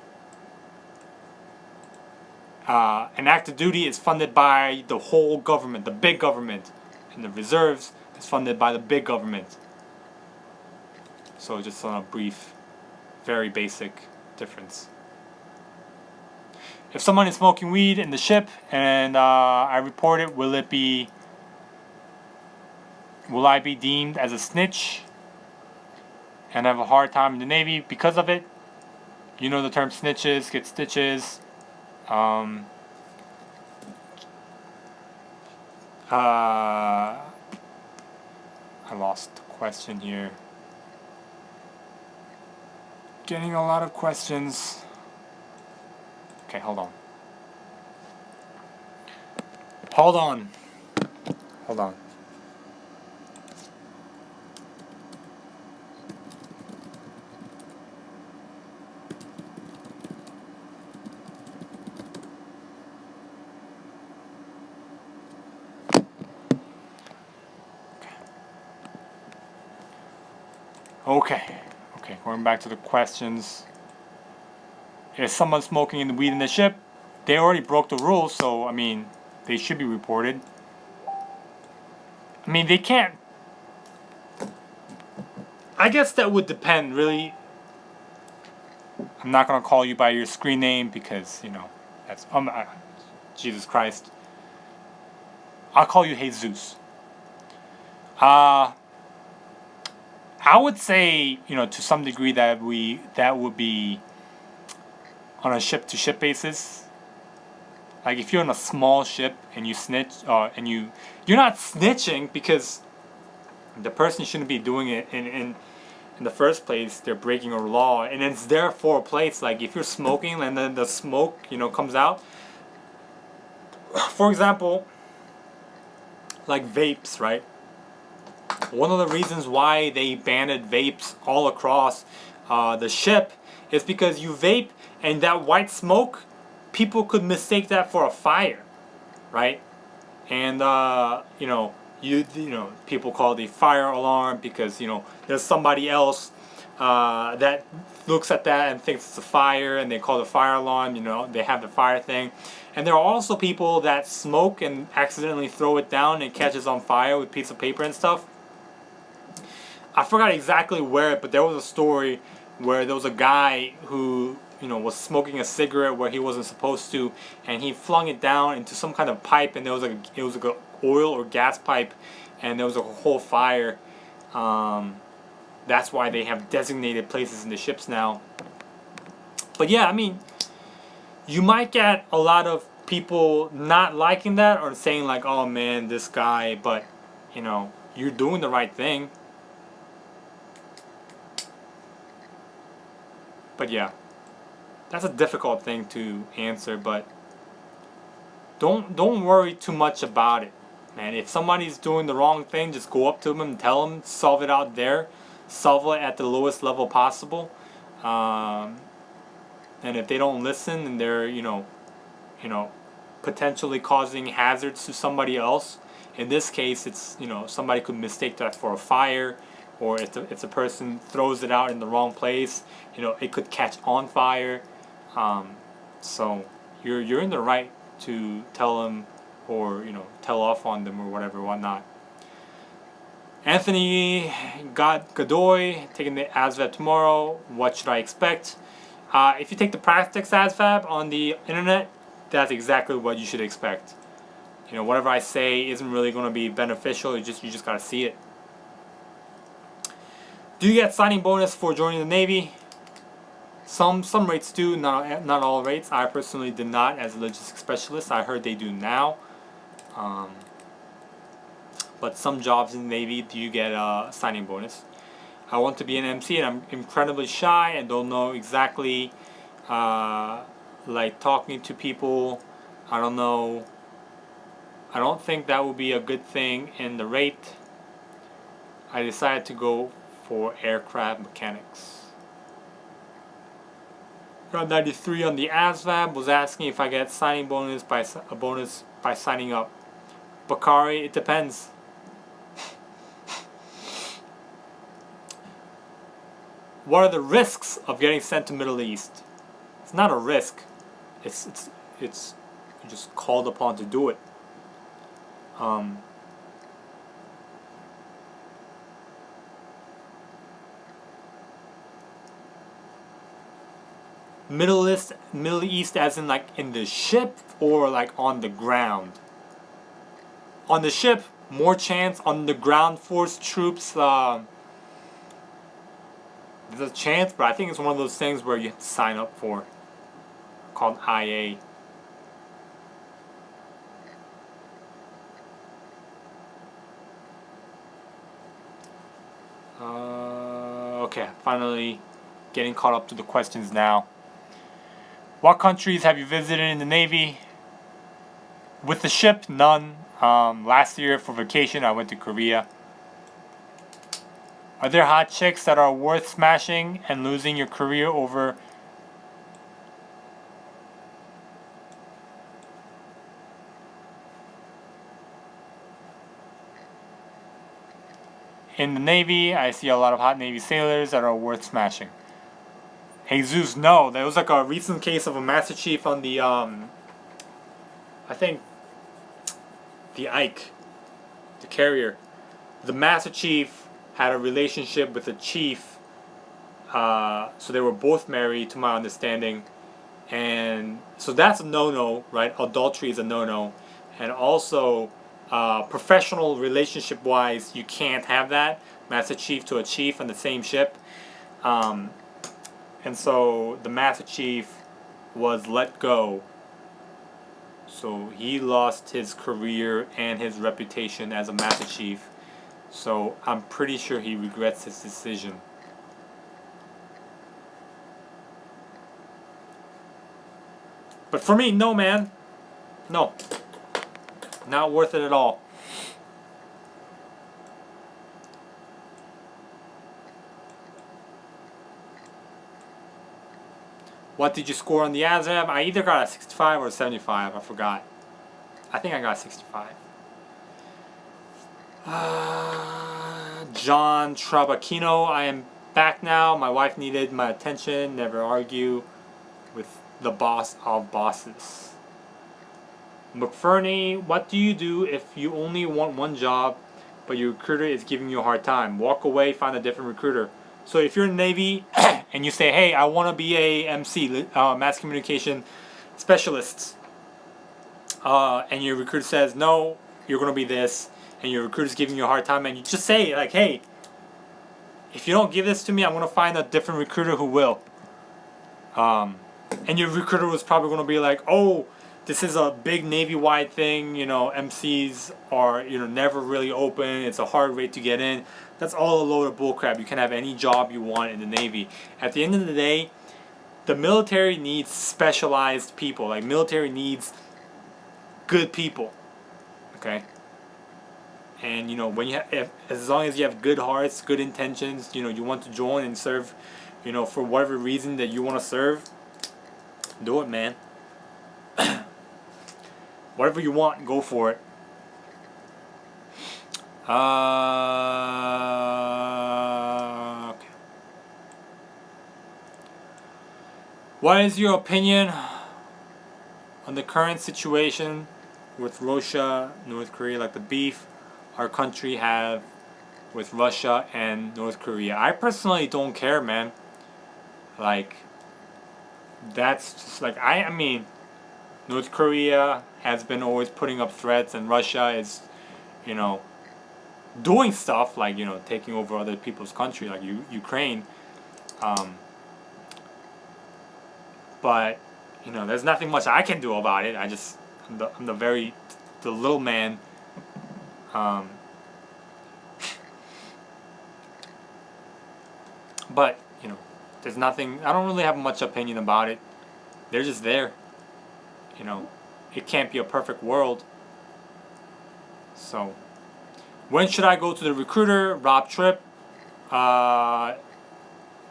And active duty is funded by the whole government, the big government, and the reserves is funded by the big government. So just a brief, very basic difference. If someone is smoking weed in the ship and I report it, will I be deemed as a snitch and have a hard time in the Navy because of it? You know the term snitches, get stitches. I lost the question here. Getting a lot of questions. Okay, hold on. Hold on. Hold on. Okay. Okay, going back to the questions. If someone's smoking in the weed in the ship, they already broke the rules, so I mean, they should be reported. I mean, they can't. I guess that would depend, really. I'm not gonna call you by your screen name because that's Jesus Christ. I'll call you Jesus. I would say to some degree that would be on a ship to ship basis. Like if you're on a small ship and you snitch, and you're not snitching because the person shouldn't be doing it in the first place. They're breaking a law, and it's there for a place. Like if you're smoking and then the smoke comes out. For example, like vapes, right? One of the reasons why they banned vapes all across the ship is because you vape and that white smoke, people could mistake that for a fire, right? And people call the fire alarm because there's somebody else that looks at that and thinks it's a fire, and they call the fire alarm. They have the fire thing. And there are also people that smoke and accidentally throw it down and it catches on fire with a piece of paper and stuff. I forgot exactly where, but there was a story where there was a guy who was smoking a cigarette where he wasn't supposed to, and he flung it down into some kind of pipe, and it was like an oil or gas pipe, and there was a whole fire. That's why they have designated places in the ships now. But yeah, I mean, you might get a lot of people not liking that or saying like, "Oh man, this guy," but you're doing the right thing. But yeah, that's a difficult thing to answer, but don't worry too much about it, man. If somebody's doing the wrong thing, just go up to them and tell them, solve it out there, solve it at the lowest level possible. And if they don't listen and they're potentially causing hazards to somebody else, in this case, it's somebody could mistake that for a fire. Or if the person throws it out in the wrong place, it could catch on fire. So you're in the right to tell them or tell off on them or whatnot. Anthony Godoy taking the ASVAB tomorrow. What should I expect? If you take the practice ASVAB on the internet, that's exactly what you should expect. Whatever I say isn't really going to be beneficial. You just gotta see it. Do you get signing bonus for joining the Navy? Some rates do, not all rates. I personally did not as a logistics specialist. I heard they do now. But some jobs in the Navy do you get a signing bonus. I want to be an MC and I'm incredibly shy and don't know exactly like talking to people. I don't know. I don't think that would be a good thing in the rate. I decided to go for aircraft mechanics. Got 93 on the ASVAB. Was asking if I get signing bonus by signing up. Bakari, it depends. What are the risks of getting sent to Middle East? It's not a risk. It's you're just called upon to do it. Middle East as in like in the ship or like on the ground? On the ship, more chance. On the ground force troops, there's a chance, but I think it's one of those things where you have to sign up for, called IA. Okay, finally getting caught up to the questions now. What countries have you visited in the Navy? With the ship, none. Last year for vacation, I went to Korea. Are there hot chicks that are worth smashing and losing your career over? In the Navy, I see a lot of hot Navy sailors that are worth smashing. Jesus, no. There was like a recent case of a Master Chief on the, I think, the Ike, the carrier. The Master Chief had a relationship with the Chief, so they were both married, to my understanding. And so that's a no-no, right? Adultery is a no-no. And also, professional relationship-wise, you can't have that. Master Chief to a Chief on the same ship. And so the Master Chief was let go. So he lost his career and his reputation as a Master Chief. So I'm pretty sure he regrets his decision. But for me, no, man. No. Not worth it at all. What did you score on the ASVAB? I either got a 65 or a 75. I forgot. I think I got a 65. John Trabacchino. I am back now. My wife needed my attention. Never argue with the boss of bosses. McFerney, what do you do if you only want one job, but your recruiter is giving you a hard time? Walk away, find a different recruiter. So if you're in the Navy and you say, hey, I want to be a MC, mass communication specialist, and your recruiter says, no, you're going to be this, and your recruiter's giving you a hard time, and you just say, like, hey, if you don't give this to me, I'm going to find a different recruiter who will. And your recruiter was probably going to be like, oh, this is a big Navy-wide thing, you know, MCs are, you know, never really open, it's a hard rate to get in. That's all a load of bullcrap. You can have any job you want in the Navy. At the end of the day, the military needs specialized people. Like, military needs good people, okay? And, you know, when you have, as long as you have good hearts, good intentions, you know, you want to join and serve, you know, for whatever reason that you want to serve, do it, man. Whatever you want, go for it. Okay. What is your opinion on the current situation with Russia, North Korea, like the beef our country have with Russia and North Korea? I personally don't care, man. Like, that's just like, I mean, North Korea has been always putting up threats, and Russia is, you know, doing stuff like, you know, taking over other people's country, like Ukraine. But, you know, there's nothing much I can do about it. I'm the little man. But, you know, there's nothing, I don't really have much opinion about it. They're just there. You know, it can't be a perfect world. So, when should I go to the recruiter? Rob Tripp.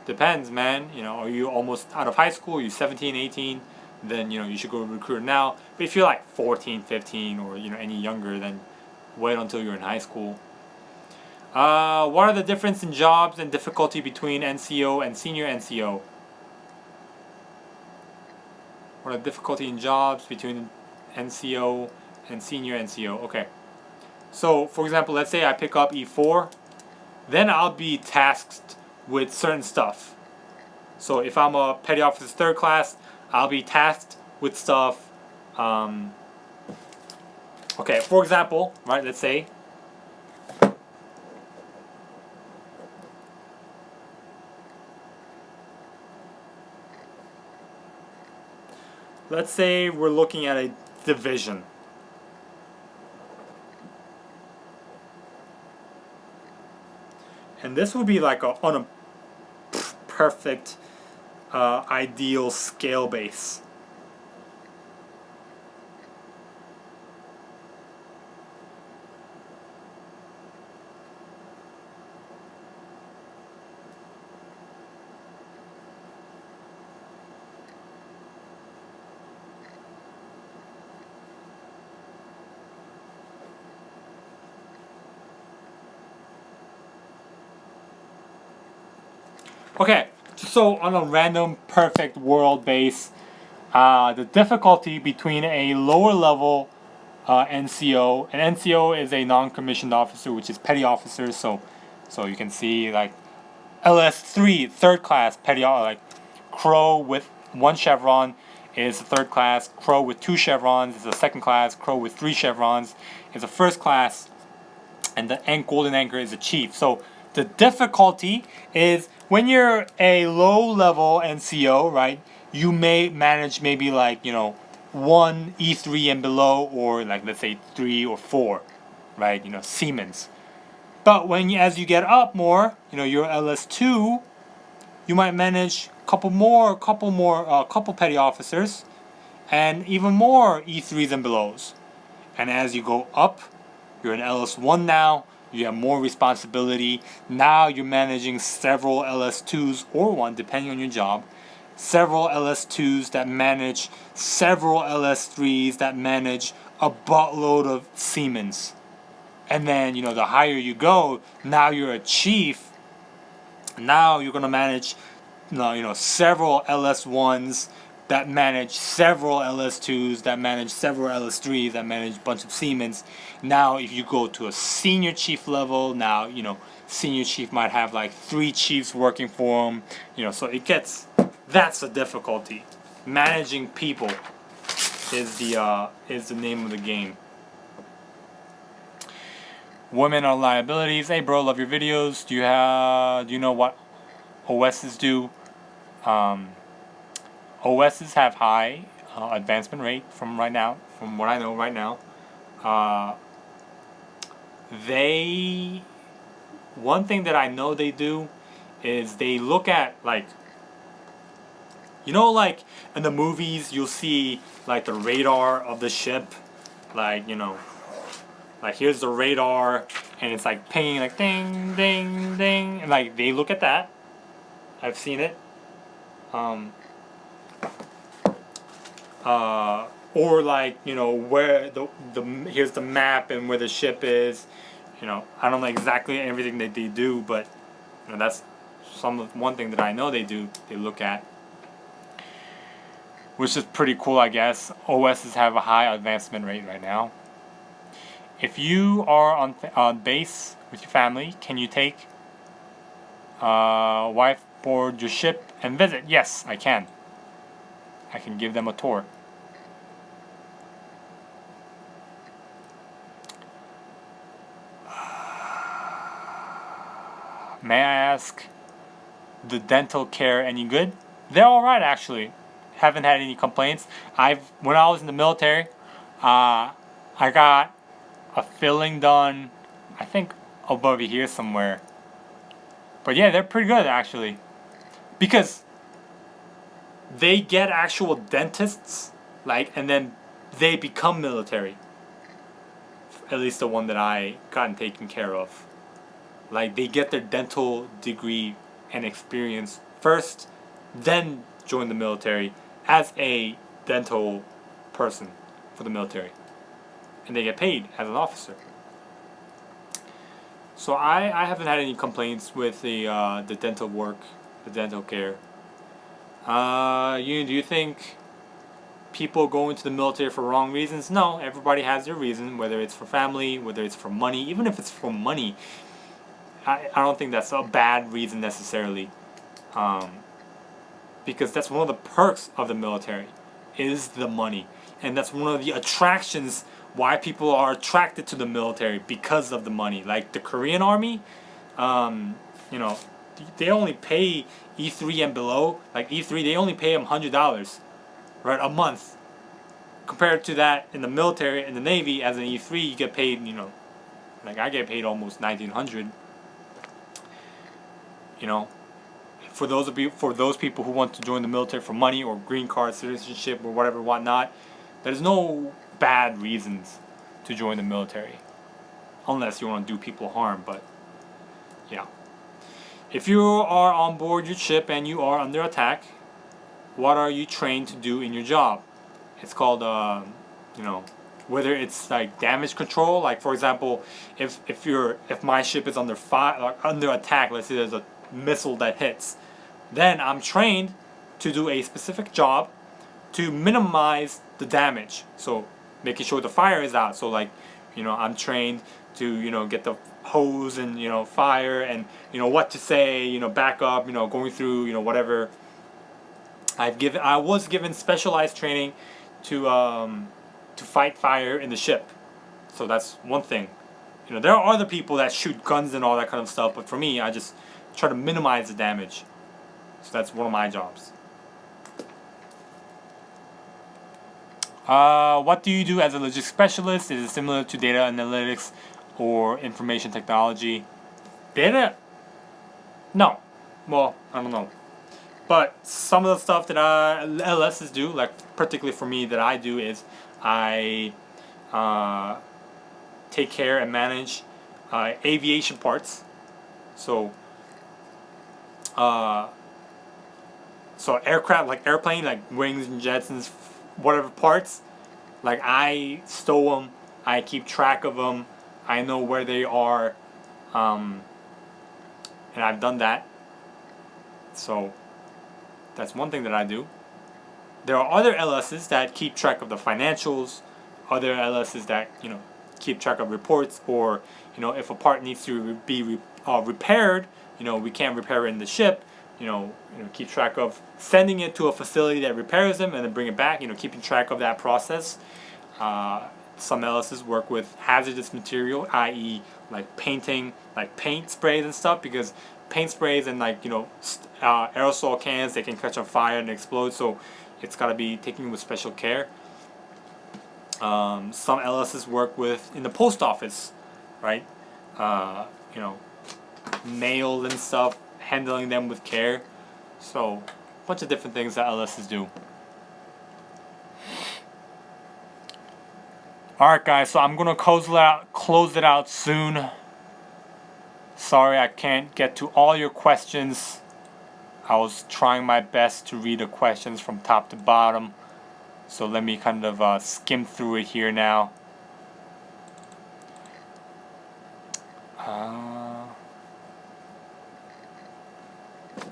Depends, man. You know, are you almost out of high school? Are you 17, 18? Then, you know, you should go to the recruiter now. But if you're like 14, 15, or, you know, any younger, then wait until you're in high school. What are the difference in jobs and difficulty between NCO and senior NCO? What are the difficulty in jobs between NCO and senior NCO? Okay. So, for example, let's say I pick up E4, then I'll be tasked with certain stuff. So if I'm a petty officer 3rd class, I'll be tasked with stuff. Okay, for example, right, let's say we're looking at a division. And this will be like on a perfect ideal scale base. Okay, so on a random perfect world base, the difficulty between a lower level NCO, and NCO is a non-commissioned officer, which is petty officers. So you can see like LS3, third class petty, like Crow with 1 chevron is a third class. Crow with 2 chevrons is a second class. Crow with 3 chevrons is a first class, and the golden anchor is a chief. So the difficulty is when you're a low level NCO, right? You may manage maybe like 1 E3 and below, or like let's say 3 or 4, right? Siemens. But as you get up more, you're LS2, you might manage couple petty officers, and even more E3s and belows. And as you go up, you're an LS1 now. You have more responsibility. Now you're managing several LS2s or 1, depending on your job. Several LS2s that manage several LS3s that manage a buttload of Siemens. And then, the higher you go, now you're a chief. Now you're going to manage, several LS1s that manage several LS2s, that manage several LS3s, that manage a bunch of Siemens. Now, if you go to a senior chief level, now, senior chief might have like 3 chiefs working for him. So that's the difficulty. Managing people is the name of the game. Women are liabilities. Hey bro, love your videos. Do you know what OSs do? OSs have high advancement rate from what I know right now. One thing that I know they do is they look at like like in the movies you'll see like the radar of the ship, like like here's the radar and it's like pinging like ding ding ding, and like they look at that. I've seen it. Or like where here's the map and where the ship is. I don't know exactly everything that they do, but that's one thing that I know they do. They look at, which is pretty cool, I guess. OSs have a high advancement rate right now. If you are on base with your family, can you take wife board your ship and visit? Yes, I can. I can give them a tour. May I ask, the dental care any good? They're alright actually. Haven't had any complaints. When I was in the military, I got a filling done, I think above here somewhere. But yeah, they're pretty good actually. Because they get actual dentists, and then they become military. At least the one that I gotten taken care of. Like they get their dental degree and experience first, then join the military as a dental person for the military. And they get paid as an officer. So I haven't had any complaints with the dental work, the dental care. Do you think people go into the military for wrong reasons? No, everybody has their reason, whether it's for family, whether it's for money. Even if it's for money, I don't think that's a bad reason necessarily. Because that's one of the perks of the military, is the money. And that's one of the attractions why people are attracted to the military, because of the money. Like the Korean Army, they only pay E3 and below, like E3, they only pay them $100, right, a month. Compared to that in the military, in the Navy, as an E3, you get paid, like I get paid almost $1,900. for those people who want to join the military for money or green card, citizenship, or whatever, whatnot, there's no bad reasons to join the military, unless you want to do people harm. But yeah, if you are on board your ship and you are under attack, what are you trained to do in your job? It's called, whether it's like damage control. Like for example, if my ship is under fire, like under attack, let's say there's a missile that hits, then I'm trained to do a specific job to minimize the damage. So making sure the fire is out. So like, I'm trained to get the hose and fire and what to say, back up, going through whatever. I was given specialized training to fight fire in the ship. So that's one thing. There are other people that shoot guns and all that kind of stuff, but for me, I just try to minimize the damage. So that's one of my jobs. What do you do as a logistics specialist? Is it similar to data analytics or information technology? Data? No. Well, I don't know. But some of the stuff that LSs do, like particularly for me that I do, is I take care and manage aviation parts. So aircraft, like airplane, like wings and jets and whatever parts, like I stow them, I keep track of them, I know where they are, and I've done that. So that's one thing that I do. There are other LSs that keep track of the financials, other LSs that keep track of reports, or if a part needs to be repaired, we can't repair it in the ship. Keep track of sending it to a facility that repairs them and then bring it back. Keeping track of that process. Some LSs work with hazardous material, i.e., like painting, like paint sprays and stuff, because paint sprays and aerosol cans, they can catch on fire and explode. So it's got to be taken with special care. Some LSs work in the post office, right? Mail and stuff, handling them with care. So a bunch of different things that LSs do. Alright guys, so I'm gonna close it out soon. Sorry I can't get to all your questions. I was trying my best to read the questions from top to bottom. So let me kind of skim through it here now.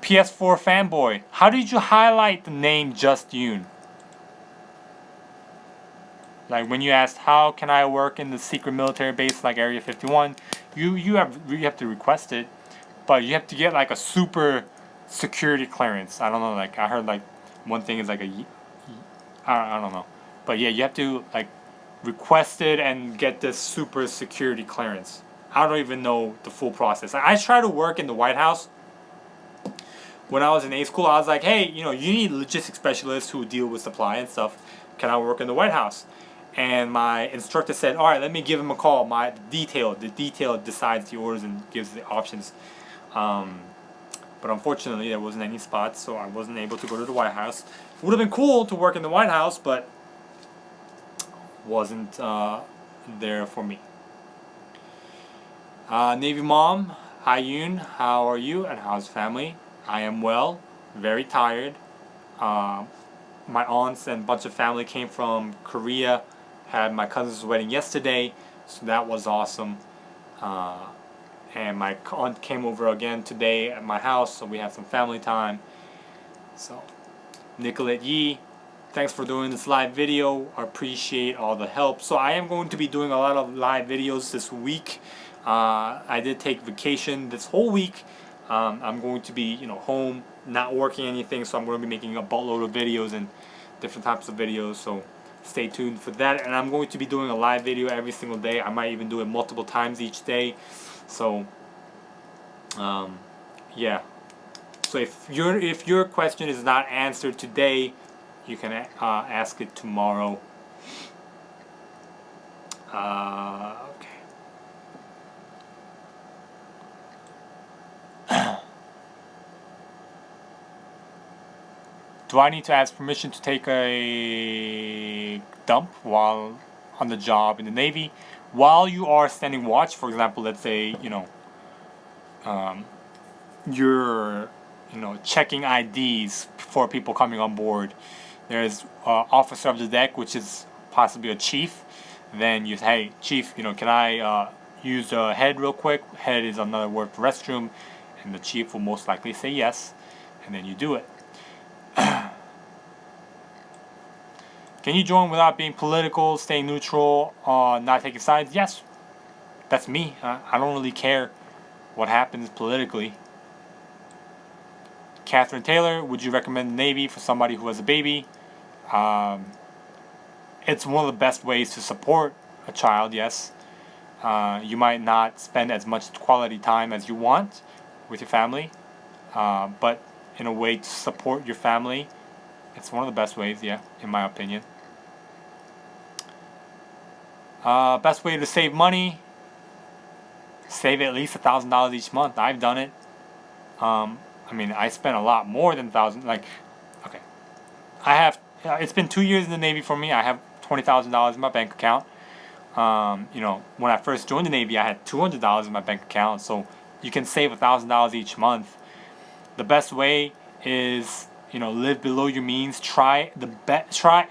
PS4 fanboy, how did you highlight the name JustYoon? Like when you asked how can I work in the secret military base like Area 51, you have to request it, but you have to get like a super security clearance. I don't know, like I heard like one thing is like I don't know, but yeah, you have to like request it and get this super security clearance. I don't even know the full process. I tried to work in the White House when I was in A school. I was like, hey, you need logistics specialists who deal with supply and stuff. Can I work in the White House? And my instructor said, all right, let me give him a call. The detail decides the orders and gives the options. But unfortunately, there wasn't any spots, so I wasn't able to go to the White House. It would have been cool to work in the White House, but wasn't there for me. Navy Mom, hi Yoon, how are you and how's family? I am well, very tired. My aunts and a bunch of family came from Korea, had my cousin's wedding yesterday, so that was awesome. And my aunt came over again today at my house, so we had some family time. So, Nicolette Yee, thanks for doing this live video. I appreciate all the help. So I am going to be doing a lot of live videos this week. I did take vacation this whole week. I'm going to be, home, not working anything, so I'm going to be making a boatload of videos and different types of videos. So stay tuned for that. And I'm going to be doing a live video every single day. I might even do it multiple times each day. So, yeah. So if your question is not answered today, you can ask it tomorrow. Okay. Do I need to ask permission to take a dump while on the job in the Navy? While you are standing watch, for example, let's say, you're, checking IDs for people coming on board. There's officer of the deck, which is possibly a chief. Then you say, hey, chief, can I use the head real quick? Head is another word for restroom. And the chief will most likely say yes. And then you do it. Can you join without being political, stay neutral, not taking sides? Yes. That's me. I don't really care what happens politically. Catherine Taylor, would you recommend the Navy for somebody who has a baby? It's one of the best ways to support a child, yes. You might not spend as much quality time as you want with your family, but in a way to support your family, it's one of the best ways, yeah, in my opinion. Best way to save money, save at least $1,000 each month. I've done it. I spent a lot more than 1,000. Okay, it's been 2 years in the Navy for me. I have $20,000 in my bank account. When I first joined the Navy, I had $200 in my bank account. So you can save $1,000 each month. The best way is, live below your means. Try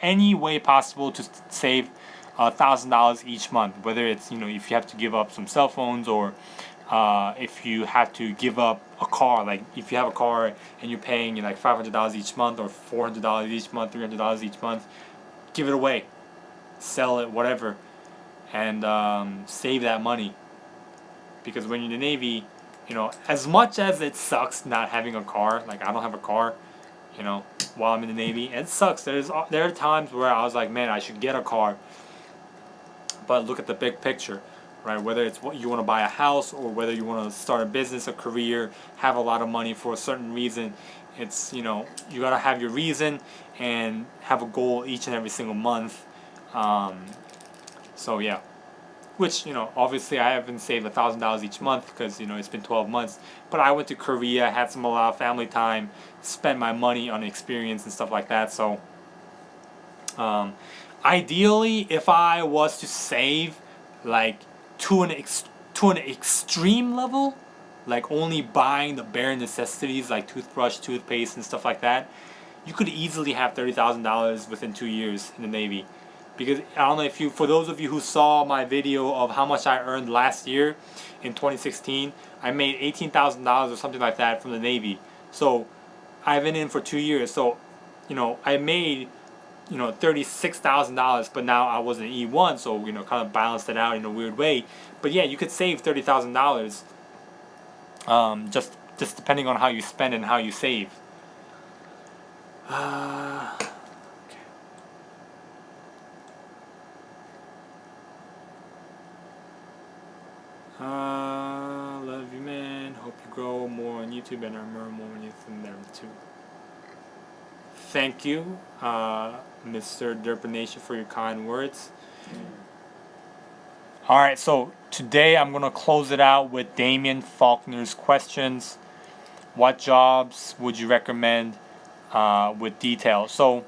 any way possible to save $1,000 each month. Whether it's, if you have to give up some cell phones, or if you have to give up a car, like if you have a car and you're paying like $500 each month, or $400 each month, $300 each month, give it away, sell it, whatever, and save that money. Because when you're in the Navy, as much as it sucks not having a car, like I don't have a car, while I'm in the Navy, it sucks. There are times where I was like, man, I should get a car. But look at the big picture, right? Whether it's what you want to buy a house, or whether you want to start a business, a career, have a lot of money for a certain reason, it's, you got to have your reason and have a goal each and every single month. So yeah, which, obviously I haven't saved $1,000 each month because, it's been 12 months, but I went to Korea, had a lot of family time, spent my money on experience and stuff like that. So ideally, if I was to save like to an extreme level, like only buying the bare necessities like toothbrush, toothpaste, and stuff like that, you could easily have $30,000 within 2 years in the Navy. Because I don't know if for those of you who saw my video of how much I earned last year in 2016, I made $18,000 or something like that from the Navy. So I've been in for 2 years. So, I made, $36,000, but now I was an E1, so, kind of balanced it out in a weird way. But yeah, you could save $30,000, just depending on how you spend and how you save. Love you, man. Hope you grow more on YouTube and earn more money from there too. Thank you, Mr. Derpa Nation, for your kind words. Alright, so today I'm going to close it out with Damien Faulkner's questions. What jobs would you recommend, with details? So,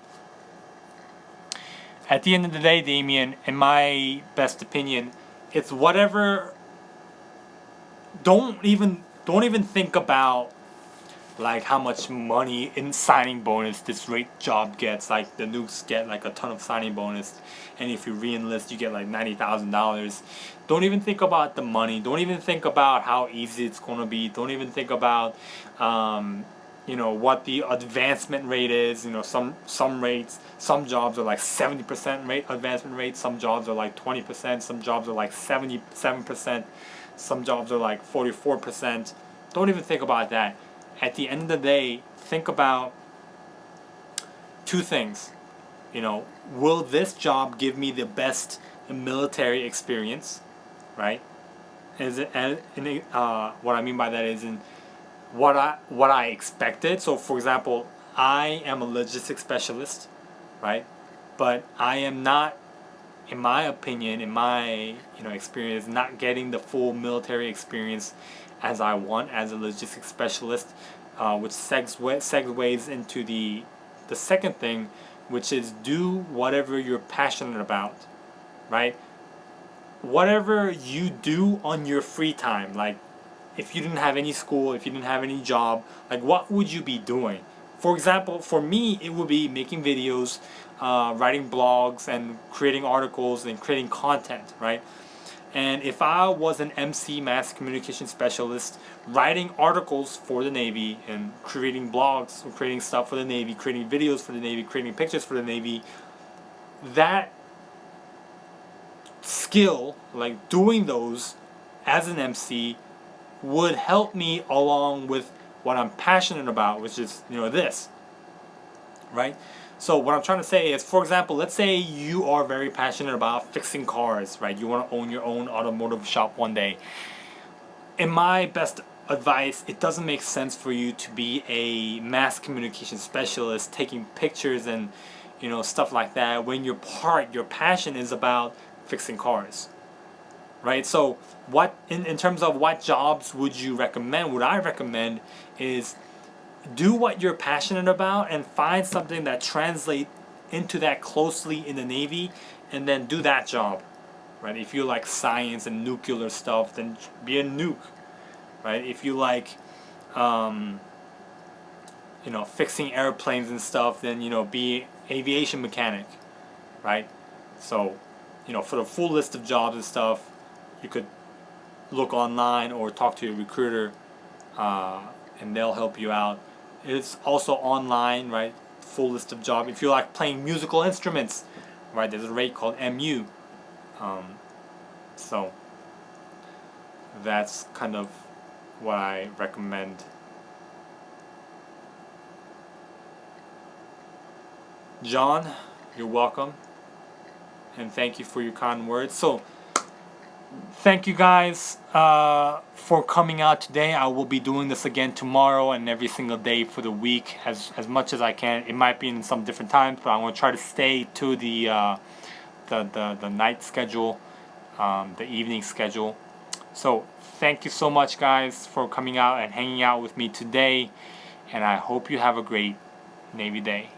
at the end of the day, Damien, in my best opinion, it's whatever. Don't even think about like how much money in signing bonus this rate job gets. Like the nukes get like a ton of signing bonus, and if you re-enlist, you get like $90,000. Don't even think about the money. Don't even think about how easy it's gonna be. Don't even think about what the advancement rate is. Some rates, some jobs are like 70% rate advancement rate. Some jobs are like 20%. Some jobs are like 77%. Some jobs are like 44%. Don't even think about that. At the end of the day, think about two things. Will this job give me the best military experience, right? What I mean by that is in what I expected. So, for example, I am a logistics specialist, right? But I am not, in my opinion, in my experience, not getting the full military experience as I want as a logistics specialist, which segues into the the second thing, which is do whatever you're passionate about, right? Whatever you do on your free time, like if you didn't have any school, if you didn't have any job, like what would you be doing? For example, for me, it would be making videos, writing blogs, and creating articles and creating content, right? And if I was an MC, mass communication specialist, writing articles for the Navy and creating blogs, creating stuff for the Navy, creating videos for the Navy, creating pictures for the Navy, that skill, like doing those as an MC, would help me along with what I'm passionate about, which is, this, right? So what I'm trying to say is, for example, let's say you are very passionate about fixing cars, right? You want to own your own automotive shop one day. In my best advice, it doesn't make sense for you to be a mass communication specialist taking pictures and stuff like that when your passion is about fixing cars, right? So what in terms of what jobs would you recommend? What I recommend is do what you're passionate about and find something that translates into that closely in the Navy, and then do that job, right? If you like science and nuclear stuff, then be a nuke, right? If you like fixing airplanes and stuff, then be aviation mechanic, right? So for the full list of jobs and stuff, you could look online or talk to your recruiter, and they'll help you out. It's also online, right? Full list of jobs. If you like playing musical instruments, right? There's a rate called MU. So that's kind of what I recommend. John, you're welcome, and thank you for your kind words. So thank you guys for coming out today. I will be doing this again tomorrow and every single day for the week as much as I can. It might be in some different times, but I'm going to try to stay to the night schedule, the evening schedule. So thank you so much, guys, for coming out and hanging out with me today, and I hope you have a great Navy day.